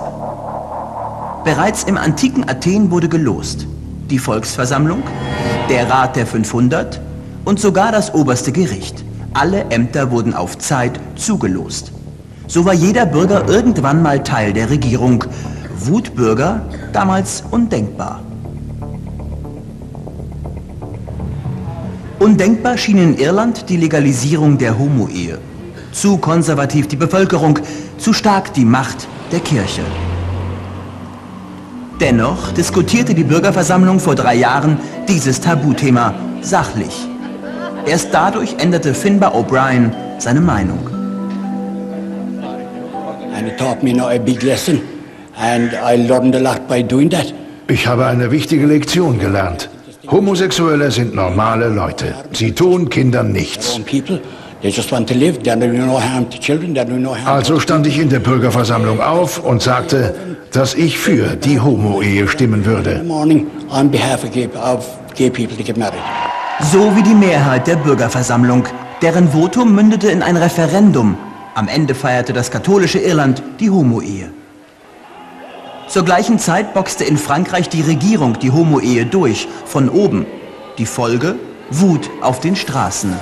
Bereits im antiken Athen wurde gelost. Die Volksversammlung, der Rat der 500 und sogar das oberste Gericht. Alle Ämter wurden auf Zeit zugelost. So war jeder Bürger irgendwann mal Teil der Regierung. Wutbürger, damals undenkbar. Undenkbar schien in Irland die Legalisierung der Homo-Ehe. Zu konservativ die Bevölkerung, zu stark die Macht der Kirche. Dennoch diskutierte die Bürgerversammlung vor 3 Jahren dieses Tabuthema sachlich. Erst dadurch änderte Finbar O'Brien seine Meinung. Ich habe eine wichtige Lektion gelernt. Homosexuelle sind normale Leute. Sie tun Kindern nichts. Also stand ich in der Bürgerversammlung auf und sagte, dass ich für die Homo-Ehe stimmen würde. So wie die Mehrheit der Bürgerversammlung, deren Votum mündete in ein Referendum. Am Ende feierte das katholische Irland die Homo-Ehe. Zur gleichen Zeit boxte in Frankreich die Regierung die Homo-Ehe durch, von oben. Die Folge? Wut auf den Straßen.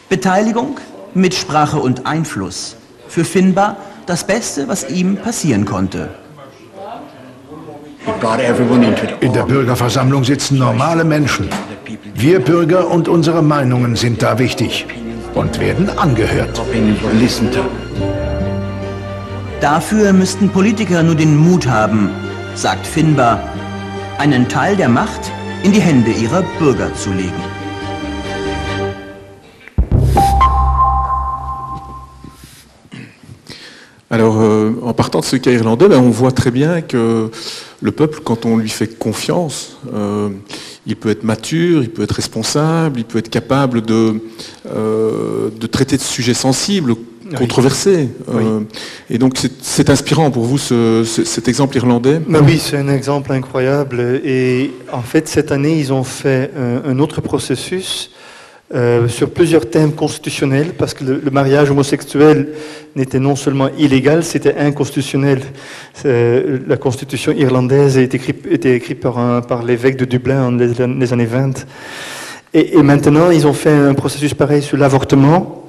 Beteiligung, Mitsprache und Einfluss. Für Finbar das Beste, was ihm passieren konnte. In der Bürgerversammlung sitzen normale Menschen. Wir Bürger und unsere Meinungen sind da wichtig und werden angehört. Dafür müssten Politiker nur den Mut haben, sagt Finbar, einen Teil der Macht in die Hände ihrer Bürger zu legen. Alors, en partant de ce cas irlandais, on voit très bien que le peuple, quand on lui fait confiance, il peut être mature, il peut être responsable, il peut être capable de traiter de sujets sensibles, controversés. Oui. Et donc, c'est inspirant pour vous, cet exemple irlandais? Oui, c'est un exemple incroyable. Et en fait, cette année, ils ont fait un autre processus sur plusieurs thèmes constitutionnels, parce que le mariage homosexuel n'était non seulement illégal, c'était inconstitutionnel. La constitution irlandaise a été écrite par l'évêque de Dublin dans les années 20. Et maintenant, ils ont fait un processus pareil sur l'avortement.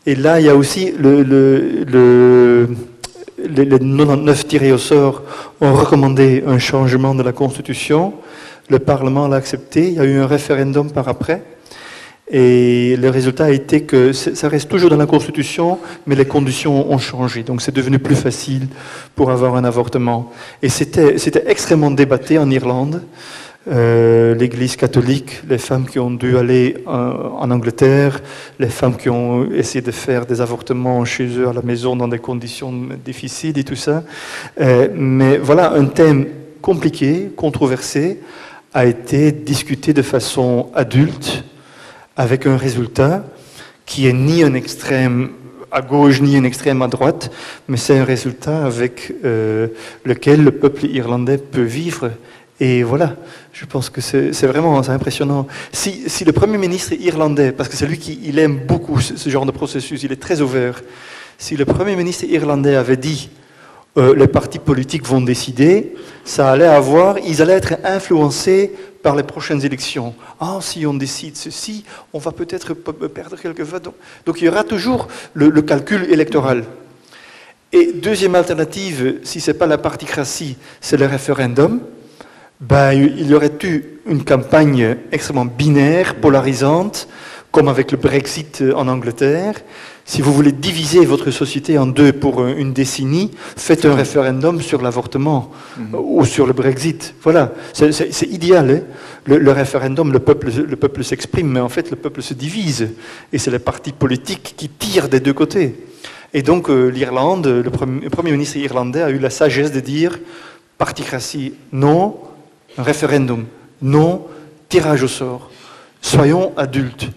Et là, il y a aussi les 99 tirés au sort ont recommandé un changement de la constitution. Le Parlement l'a accepté. Il y a eu un référendum par après. Et le résultat a été que ça reste toujours dans la Constitution, mais les conditions ont changé. Donc c'est devenu plus facile pour avoir un avortement. Et c'était extrêmement débattu en Irlande. L'Église catholique, les femmes qui ont dû aller en Angleterre, les femmes qui ont essayé de faire des avortements chez eux à la maison dans des conditions difficiles et tout ça. Mais voilà, un thème compliqué, controversé, a été discuté de façon adulte, avec un résultat qui est ni un extrême à gauche ni un extrême à droite, mais c'est un résultat avec lequel le peuple irlandais peut vivre. Et voilà, je pense que c'est vraiment impressionnant. Si le Premier ministre irlandais, parce que c'est lui qui aime beaucoup ce genre de processus, il est très ouvert, si le Premier ministre irlandais avait dit les partis politiques vont décider, ils allaient être influencés par les prochaines élections. Ah, si on décide ceci, on va peut-être perdre quelques votes. Donc il y aura toujours le calcul électoral. Et deuxième alternative, si ce n'est pas la particratie, c'est le référendum. Il y aurait eu une campagne extrêmement binaire, polarisante, comme avec le Brexit en Angleterre. Si vous voulez diviser votre société en deux pour une décennie, faites un référendum sur l'avortement ou sur le Brexit. Voilà, c'est idéal. Hein, le référendum, le peuple s'exprime, mais en fait le peuple se divise. Et c'est les partis politiques qui tirent des deux côtés. Et donc l'Irlande, le Premier ministre irlandais a eu la sagesse de dire particratie, non, référendum, non, tirage au sort. Soyons adultes.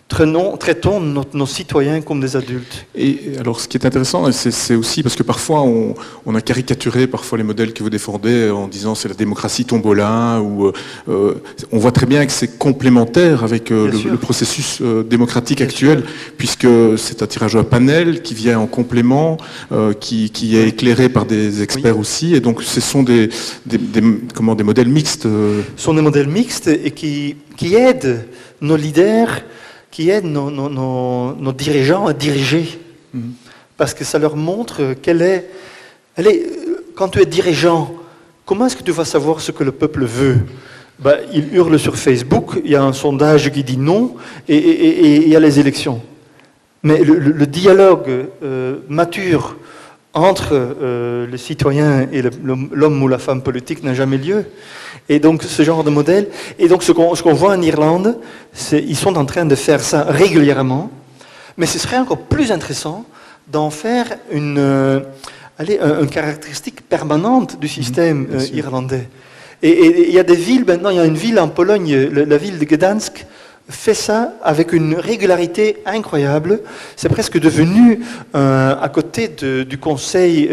Traitons nos citoyens comme des adultes. Et alors, ce qui est intéressant, c'est aussi parce que parfois on a caricaturé parfois les modèles que vous défendez en disant c'est la démocratie tombola, ou on voit très bien que c'est complémentaire avec le processus démocratique actuel, puisque c'est un tirage à panel qui vient en complément, qui est éclairé par des experts aussi, et donc ce sont des modèles mixtes. Ce sont des modèles mixtes et qui aident nos leaders, qui aident nos dirigeants à diriger. Parce que ça leur montre quand tu es dirigeant, comment est-ce que tu vas savoir ce que le peuple veut? Il hurle sur Facebook, il y a un sondage qui dit non, et il y a les élections. Mais le dialogue mature entre les citoyens et l'homme ou la femme politique n'a jamais lieu. Et donc ce genre de modèle, et donc ce qu'on voit en Irlande, ils sont en train de faire ça régulièrement, mais ce serait encore plus intéressant d'en faire une caractéristique permanente du système irlandais. Et il y a des villes, maintenant il y a une ville en Pologne, la ville de Gdansk, fait ça avec une régularité incroyable. C'est presque devenu à côté du conseil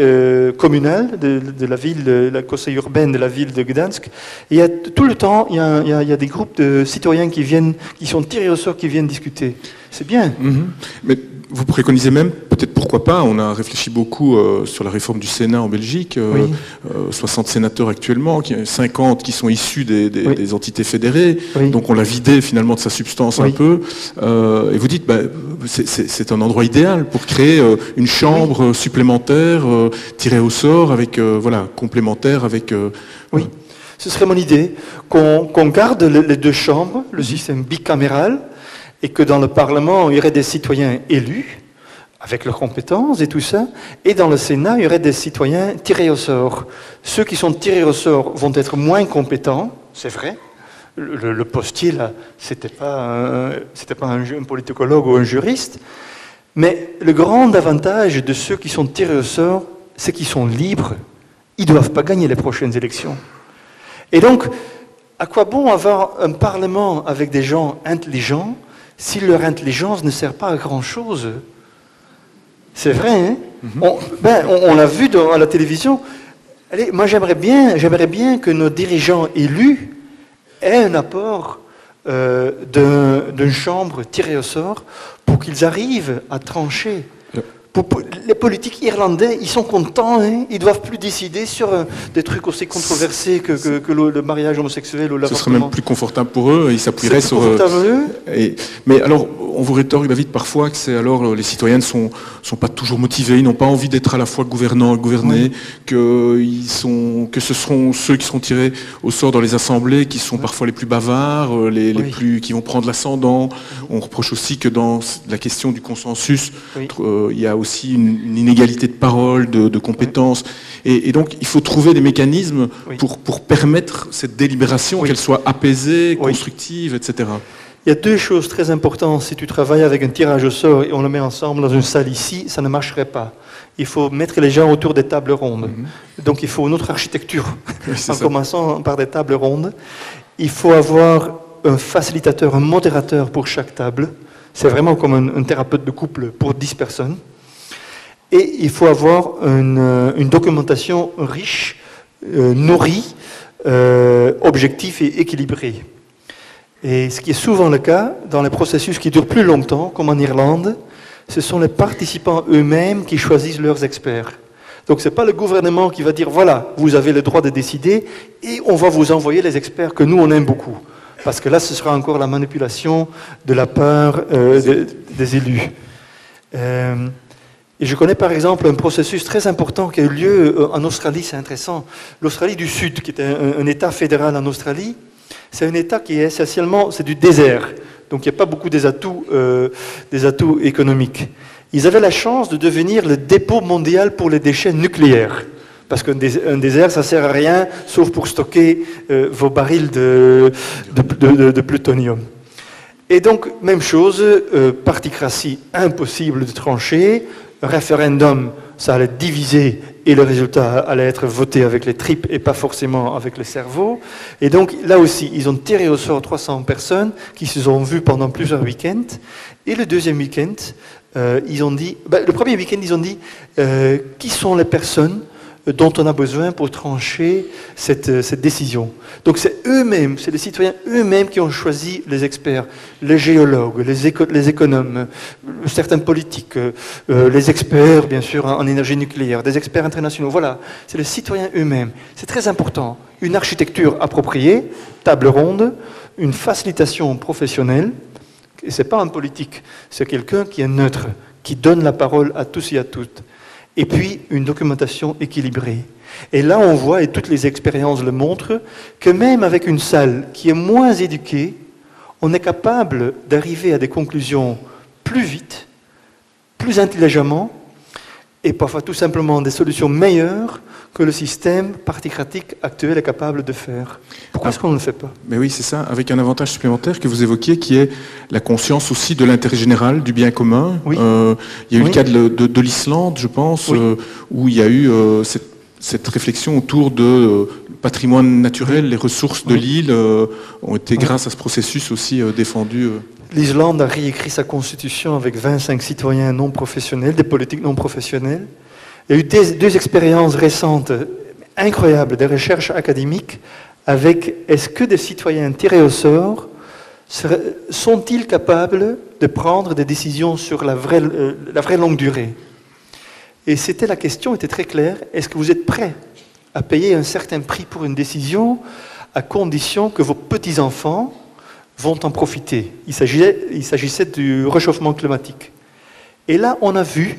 communal de la ville, le conseil urbain de la ville de Gdansk. Et il y a tout le temps, il y a des groupes de citoyens qui sont tirés au sort, qui viennent discuter. C'est bien. Mais vous préconisez même, peut-être pourquoi pas, on a réfléchi beaucoup sur la réforme du Sénat en Belgique, 60 sénateurs actuellement, 50 qui sont issus des entités fédérées, donc on l'a vidé finalement de sa substance un peu, et vous dites, c'est un endroit idéal pour créer une chambre supplémentaire, tirée au sort, avec, complémentaire avec... Oui, ce serait mon idée, qu'on garde les deux chambres, le système bicaméral, et que dans le Parlement, il y aurait des citoyens élus, avec leurs compétences et tout ça, et dans le Sénat, il y aurait des citoyens tirés au sort. Ceux qui sont tirés au sort vont être moins compétents, c'est vrai. Le postier, là, c'était pas un politicologue ou un juriste, mais le grand avantage de ceux qui sont tirés au sort, c'est qu'ils sont libres. Ils ne doivent pas gagner les prochaines élections. Et donc, à quoi bon avoir un Parlement avec des gens intelligents si leur intelligence ne sert pas à grand-chose? C'est vrai, hein? On l'a vu à la télévision. Allez, moi, j'aimerais bien que nos dirigeants élus aient un apport d'une chambre tirée au sort pour qu'ils arrivent à trancher. Les politiques irlandais, ils sont contents, hein, ils ne doivent plus décider sur des trucs aussi controversés que le mariage homosexuel ou l'avortement. Ce serait même plus confortable pour eux, ils s'appuieraient sur... Mais alors, on vous rétorque, David, parfois que les citoyens ne sont pas toujours motivés, ils n'ont pas envie d'être à la fois gouvernants et gouvernés, que ce seront ceux qui seront tirés au sort dans les assemblées qui sont parfois les plus bavards, qui vont prendre l'ascendant. On reproche aussi que dans la question du consensus, il y a aussi une inégalité de parole, de compétences. Et donc, il faut trouver des mécanismes pour permettre cette délibération, qu'elle soit apaisée, constructive, etc. Il y a deux choses très importantes. Si tu travailles avec un tirage au sort et on le met ensemble dans une salle ici, ça ne marcherait pas. Il faut mettre les gens autour des tables rondes. Donc, il faut une autre architecture, en commençant par des tables rondes. Il faut avoir un facilitateur, un modérateur pour chaque table. C'est vraiment comme un thérapeute de couple pour 10 personnes. Et il faut avoir une documentation riche, nourrie, objective et équilibrée. Et ce qui est souvent le cas dans les processus qui durent plus longtemps, comme en Irlande, ce sont les participants eux-mêmes qui choisissent leurs experts. Donc ce n'est pas le gouvernement qui va dire « voilà, vous avez le droit de décider et on va vous envoyer les experts que nous, on aime beaucoup ». Parce que là, ce sera encore la manipulation de la part des élus. Et je connais par exemple un processus très important qui a eu lieu en Australie, c'est intéressant. L'Australie du Sud, qui est un État fédéral en Australie, c'est un État qui est essentiellement, c'est du désert. Donc il n'y a pas beaucoup des atouts économiques. Ils avaient la chance de devenir le dépôt mondial pour les déchets nucléaires. Parce qu'un désert, ça ne sert à rien, sauf pour stocker vos barils de plutonium. Et donc, même chose, particratie, impossible de trancher, référendum, ça allait diviser, et le résultat allait être voté avec les tripes et pas forcément avec le cerveau. Et donc, là aussi, ils ont tiré au sort 300 personnes qui se sont vues pendant plusieurs week-ends. Et le deuxième week-end, ils ont dit, le premier week-end, ils ont dit, qui sont les personnes dont on a besoin pour trancher cette décision. Donc c'est eux-mêmes, c'est les citoyens eux-mêmes qui ont choisi les experts, les géologues, les économes, certains politiques, les experts, bien sûr, en énergie nucléaire, des experts internationaux. Voilà, c'est les citoyens eux-mêmes. C'est très important. Une architecture appropriée, table ronde, une facilitation professionnelle. Et ce n'est pas un politique, c'est quelqu'un qui est neutre, qui donne la parole à tous et à toutes. Et puis, une documentation équilibrée. Et là, on voit, et toutes les expériences le montrent, que même avec une salle qui est moins éduquée, on est capable d'arriver à des conclusions plus vite, plus intelligemment, et parfois tout simplement des solutions meilleures que le système particratique actuel est capable de faire. Pourquoi est-ce qu'on ne le fait pas? Mais oui, c'est ça, avec un avantage supplémentaire que vous évoquiez, qui est la conscience aussi de l'intérêt général, du bien commun. Oui. Il y a eu le cas de l'Islande, je pense, oui, où il y a eu cette réflexion autour de patrimoine naturel, les ressources de l'île ont été, grâce à ce processus aussi, défendues. L'Islande a réécrit sa constitution avec 25 citoyens non professionnels, des politiques non professionnels. Il y a eu deux expériences récentes incroyables, des recherches académiques, avec est-ce que des citoyens tirés au sort sont-ils capables de prendre des décisions sur la vraie longue durée? Et la question était très claire, est-ce que vous êtes prêts à payer un certain prix pour une décision à condition que vos petits-enfants vont en profiter? Il s'agissait du réchauffement climatique. Et là, on a vu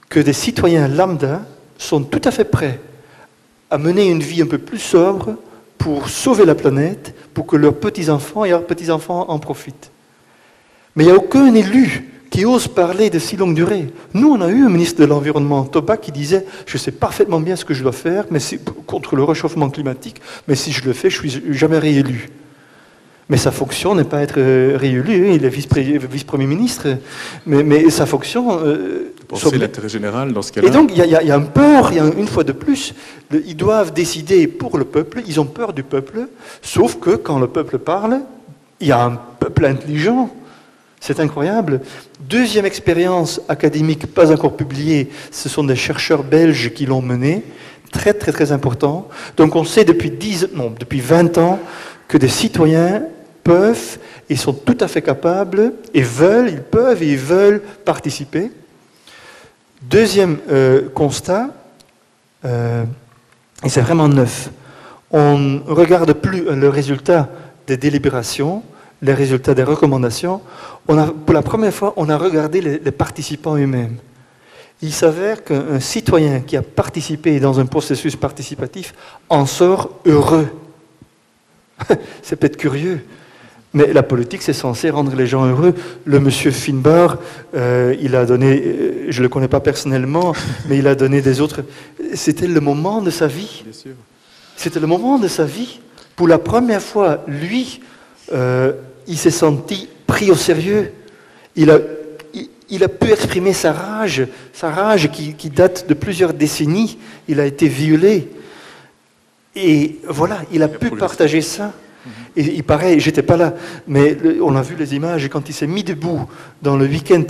que des citoyens lambda sont tout à fait prêts à mener une vie un peu plus sobre pour sauver la planète, pour que leurs petits-enfants et leurs petits-enfants en profitent. Mais il n'y a aucun élu qui ose parler de si longue durée. Nous, on a eu un ministre de l'Environnement, Toba, qui disait « Je sais parfaitement bien ce que je dois faire mais contre le réchauffement climatique, mais si je le fais, je ne suis jamais réélu. » Mais sa fonction n'est pas être réélu, il est vice-premier ministre, mais sa fonction... Penser l'intérêt général dans ce cas-là. Et donc, il y a une peur, une fois de plus, ils doivent décider pour le peuple, ils ont peur du peuple, sauf que quand le peuple parle, il y a un peuple intelligent. C'est incroyable. Deuxième expérience académique, pas encore publiée, ce sont des chercheurs belges qui l'ont menée, très très très important. Donc on sait depuis 20 ans que des citoyens peuvent, ils sont tout à fait capables, ils veulent participer. Deuxième constat, et c'est vraiment neuf, on ne regarde plus le résultat des délibérations, les résultats des recommandations. Pour la première fois, on a regardé les participants eux-mêmes. Il s'avère qu'un citoyen qui a participé dans un processus participatif en sort heureux. C'est peut-être curieux, mais la politique, c'est censé rendre les gens heureux. Le monsieur Finbar, il a donné, je ne le connais pas personnellement, mais il a donné des autres... C'était le moment de sa vie. Bien sûr. C'était le moment de sa vie. Pour la première fois, lui, il s'est senti pris au sérieux. Il a pu exprimer sa rage qui date de plusieurs décennies. Il a été violé. Et voilà, il a pu partager ça. Et il paraît, j'étais pas là, mais on a vu les images, et quand il s'est mis debout dans le week-end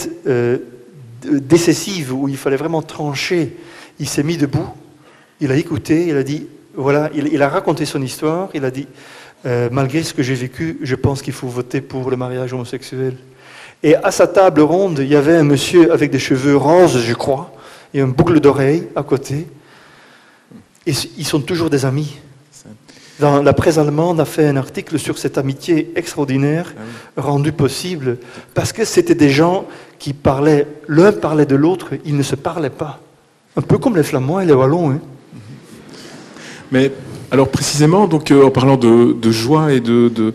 décisif où il fallait vraiment trancher, il s'est mis debout, il a écouté, il a dit, voilà, il a raconté son histoire, il a dit, malgré ce que j'ai vécu, je pense qu'il faut voter pour le mariage homosexuel. Et à sa table ronde, il y avait un monsieur avec des cheveux roses, je crois, et une boucle d'oreille à côté. Et ils sont toujours des amis. Dans la presse allemande a fait un article sur cette amitié extraordinaire rendue possible parce que c'était des gens qui parlaient, l'un parlait de l'autre, ils ne se parlaient pas. Un peu comme les Flamands et les Wallons. Hein. Mais alors précisément, donc, en parlant de joie et de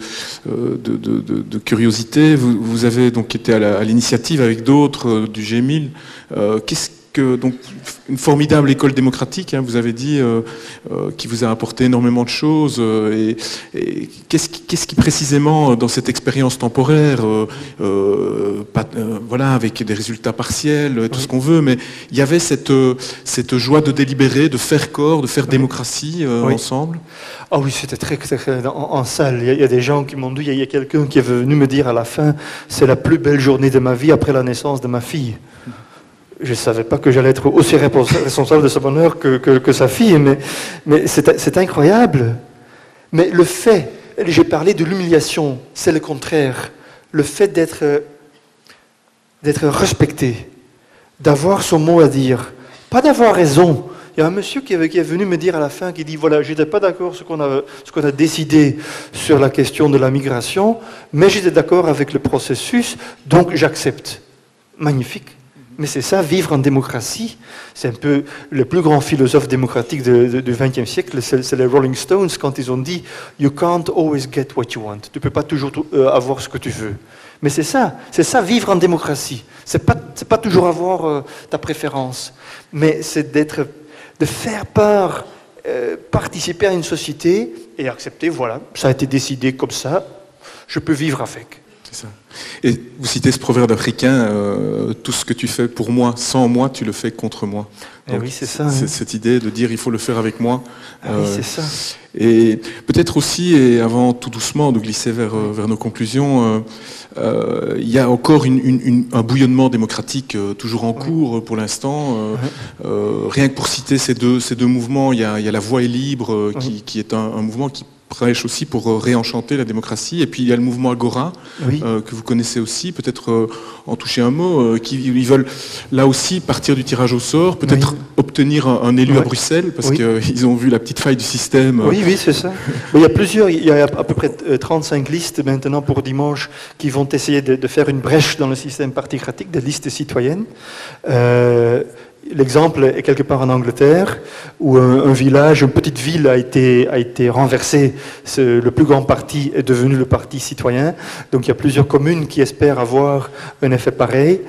curiosité, vous avez donc été à l'initiative avec d'autres du G1000. Donc, une formidable école démocratique, hein, vous avez dit, qui vous a apporté énormément de choses. Et qu'est-ce qui précisément, dans cette expérience temporaire, voilà, avec des résultats partiels, tout ce qu'on veut, mais il y avait cette joie de délibérer, de faire corps, de faire démocratie ensemble. Ah oui, c'était très en salle. Il y a des gens qui m'ont dit, il y a quelqu'un qui est venu me dire à la fin, c'est la plus belle journée de ma vie après la naissance de ma fille. Je ne savais pas que j'allais être aussi responsable de ce bonheur que sa fille, mais c'est incroyable. Mais le fait, j'ai parlé de l'humiliation, c'est le contraire. Le fait d'être respecté, d'avoir son mot à dire, pas d'avoir raison. Il y a un monsieur qui est venu me dire à la fin, qui dit, voilà, je n'étais pas d'accord sur ce qu'on a décidé sur la question de la migration, mais j'étais d'accord avec le processus, donc j'accepte. Magnifique. Mais c'est ça, vivre en démocratie. C'est un peu le plus grand philosophe démocratique du XXe siècle, c'est les Rolling Stones, quand ils ont dit « You can't always get what you want ». Tu ne peux pas toujours avoir ce que tu veux. Mais c'est ça, vivre en démocratie. C'est pas toujours avoir ta préférence, mais c'est de faire part, participer à une société et accepter, voilà, ça a été décidé comme ça, je peux vivre avec. C'est ça. Et vous citez ce proverbe africain, tout ce que tu fais pour moi, sans moi, tu le fais contre moi. Donc, oui, c'est ça. C'est cette idée de dire il faut le faire avec moi. Oui, c'est ça. Et peut-être aussi, et avant tout doucement de glisser vers nos conclusions, il y a encore un bouillonnement démocratique toujours en cours pour l'instant. Rien que pour citer ces deux mouvements, il y a La Voix est libre, qui est un mouvement qui prêche aussi pour réenchanter la démocratie. Et puis il y a le mouvement Agora, que vous connaissez aussi, peut-être en toucher un mot, ils veulent là aussi partir du tirage au sort, peut-être obtenir un élu à Bruxelles, parce qu'ils ont vu la petite faille du système. Oui, c'est ça. Il y a à peu près 35 listes maintenant pour dimanche qui vont essayer de faire une brèche dans le système particratique, des listes citoyennes. L'exemple est quelque part en Angleterre, où un village, une petite ville a été renversée. Le plus grand parti est devenu le parti citoyen. Donc il y a plusieurs communes qui espèrent avoir un effet pareil.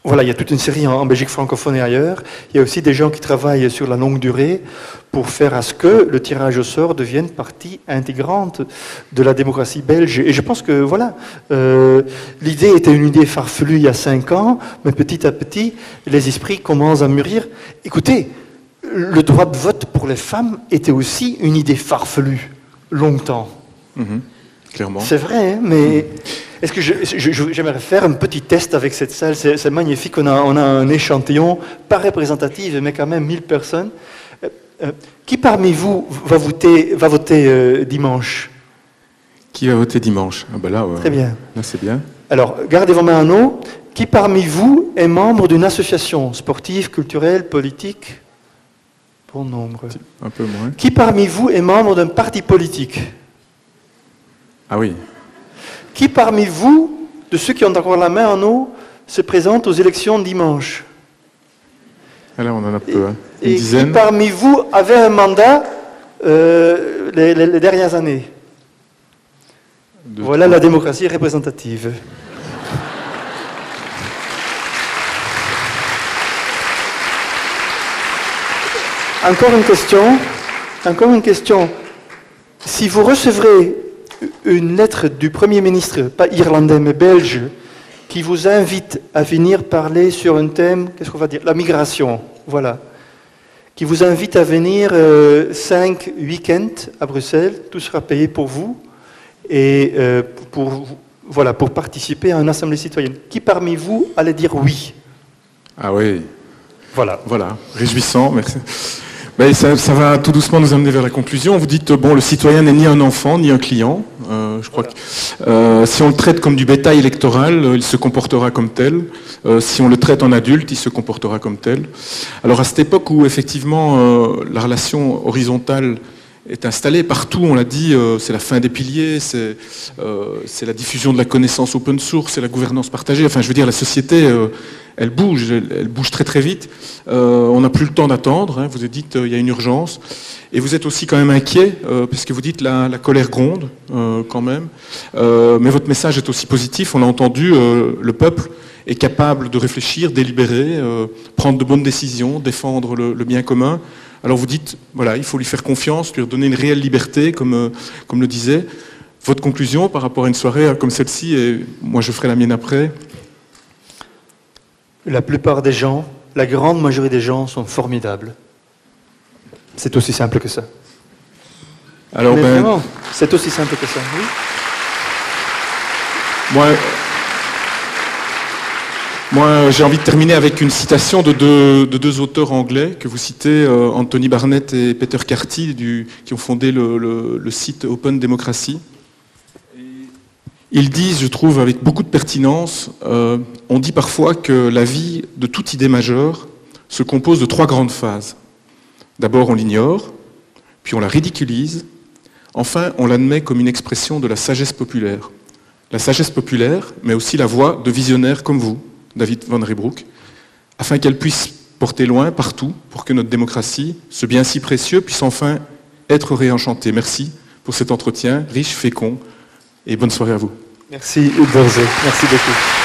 Voilà, il y a toute une série en Belgique francophone et ailleurs. Il y a aussi des gens qui travaillent sur la longue durée pour faire à ce que le tirage au sort devienne partie intégrante de la démocratie belge. Et je pense que, voilà, l'idée était une idée farfelue il y a 5 ans, mais petit à petit, les esprits commencent à mûrir. Écoutez, le droit de vote pour les femmes était aussi une idée farfelue, longtemps. Clairement. C'est vrai, hein, mais... Est-ce que j'aimerais faire un petit test avec cette salle? C'est magnifique, on a un échantillon, pas représentatif, mais quand même 1000 personnes. Qui parmi vous va voter dimanche? Qui va voter dimanche? Ah ben là, très bien. Là, c'est bien. Alors, gardez vos mains en haut. Qui parmi vous est membre d'une association sportive, culturelle, politique? Bon nombre. Un peu moins. Qui parmi vous est membre d'un parti politique? Ah oui. Qui parmi vous, de ceux qui ont encore la main en haut, se présente aux élections dimanche? Ah là, on en a peu, hein. Une dizaine. Qui parmi vous avait un mandat les dernières années? Voilà la démocratie représentative. Encore une question. Si vous recevrez une lettre du Premier ministre, pas irlandais mais belge, qui vous invite à venir parler sur un thème, qu'est-ce qu'on va dire? La migration, voilà. qui vous invite à venir 5 week-ends à Bruxelles. Tout sera payé pour vous et pour participer à une assemblée citoyenne. Qui parmi vous allait dire oui? Ah oui. Voilà. Voilà, réjouissant, merci. Ben, ça va tout doucement nous amener vers la conclusion. Vous dites, bon, le citoyen n'est ni un enfant, ni un client. Je crois que si on le traite comme du bétail électoral, il se comportera comme tel. Si on le traite en adulte, il se comportera comme tel. Alors à cette époque où effectivement la relation horizontale est installée partout, on l'a dit, c'est la fin des piliers, c'est la diffusion de la connaissance open source, c'est la gouvernance partagée. Enfin, je veux dire, la société, elle bouge très très vite. On n'a plus le temps d'attendre. Hein. Vous avez dit il y a une urgence. Et vous êtes aussi quand même inquiet, parce que vous dites la colère gronde quand même. Mais votre message est aussi positif. On l'a entendu, le peuple est capable de réfléchir, délibérer, prendre de bonnes décisions, défendre le bien commun. Alors vous dites, voilà, il faut lui faire confiance, lui redonner une réelle liberté, comme le disait. Votre conclusion par rapport à une soirée comme celle-ci, et moi je ferai la mienne après. La plupart des gens, la grande majorité des gens sont formidables. C'est aussi simple que ça. Alors, mais vraiment, c'est aussi simple que ça, oui. Moi, j'ai envie de terminer avec une citation de deux auteurs anglais que vous citez, Anthony Barnett et Peter Carty, qui ont fondé le site Open Democracy. Ils disent, je trouve, avec beaucoup de pertinence, on dit parfois que la vie de toute idée majeure se compose de 3 grandes phases. D'abord, on l'ignore, puis on la ridiculise, enfin, on l'admet comme une expression de la sagesse populaire. La sagesse populaire, mais aussi la voix de visionnaires comme vous, David Van Reebrouck, afin qu'elle puisse porter loin, partout, pour que notre démocratie, ce bien si précieux, puisse enfin être réenchantée. Merci pour cet entretien riche, fécond, et bonne soirée à vous. Merci Hugues Verzet, merci beaucoup.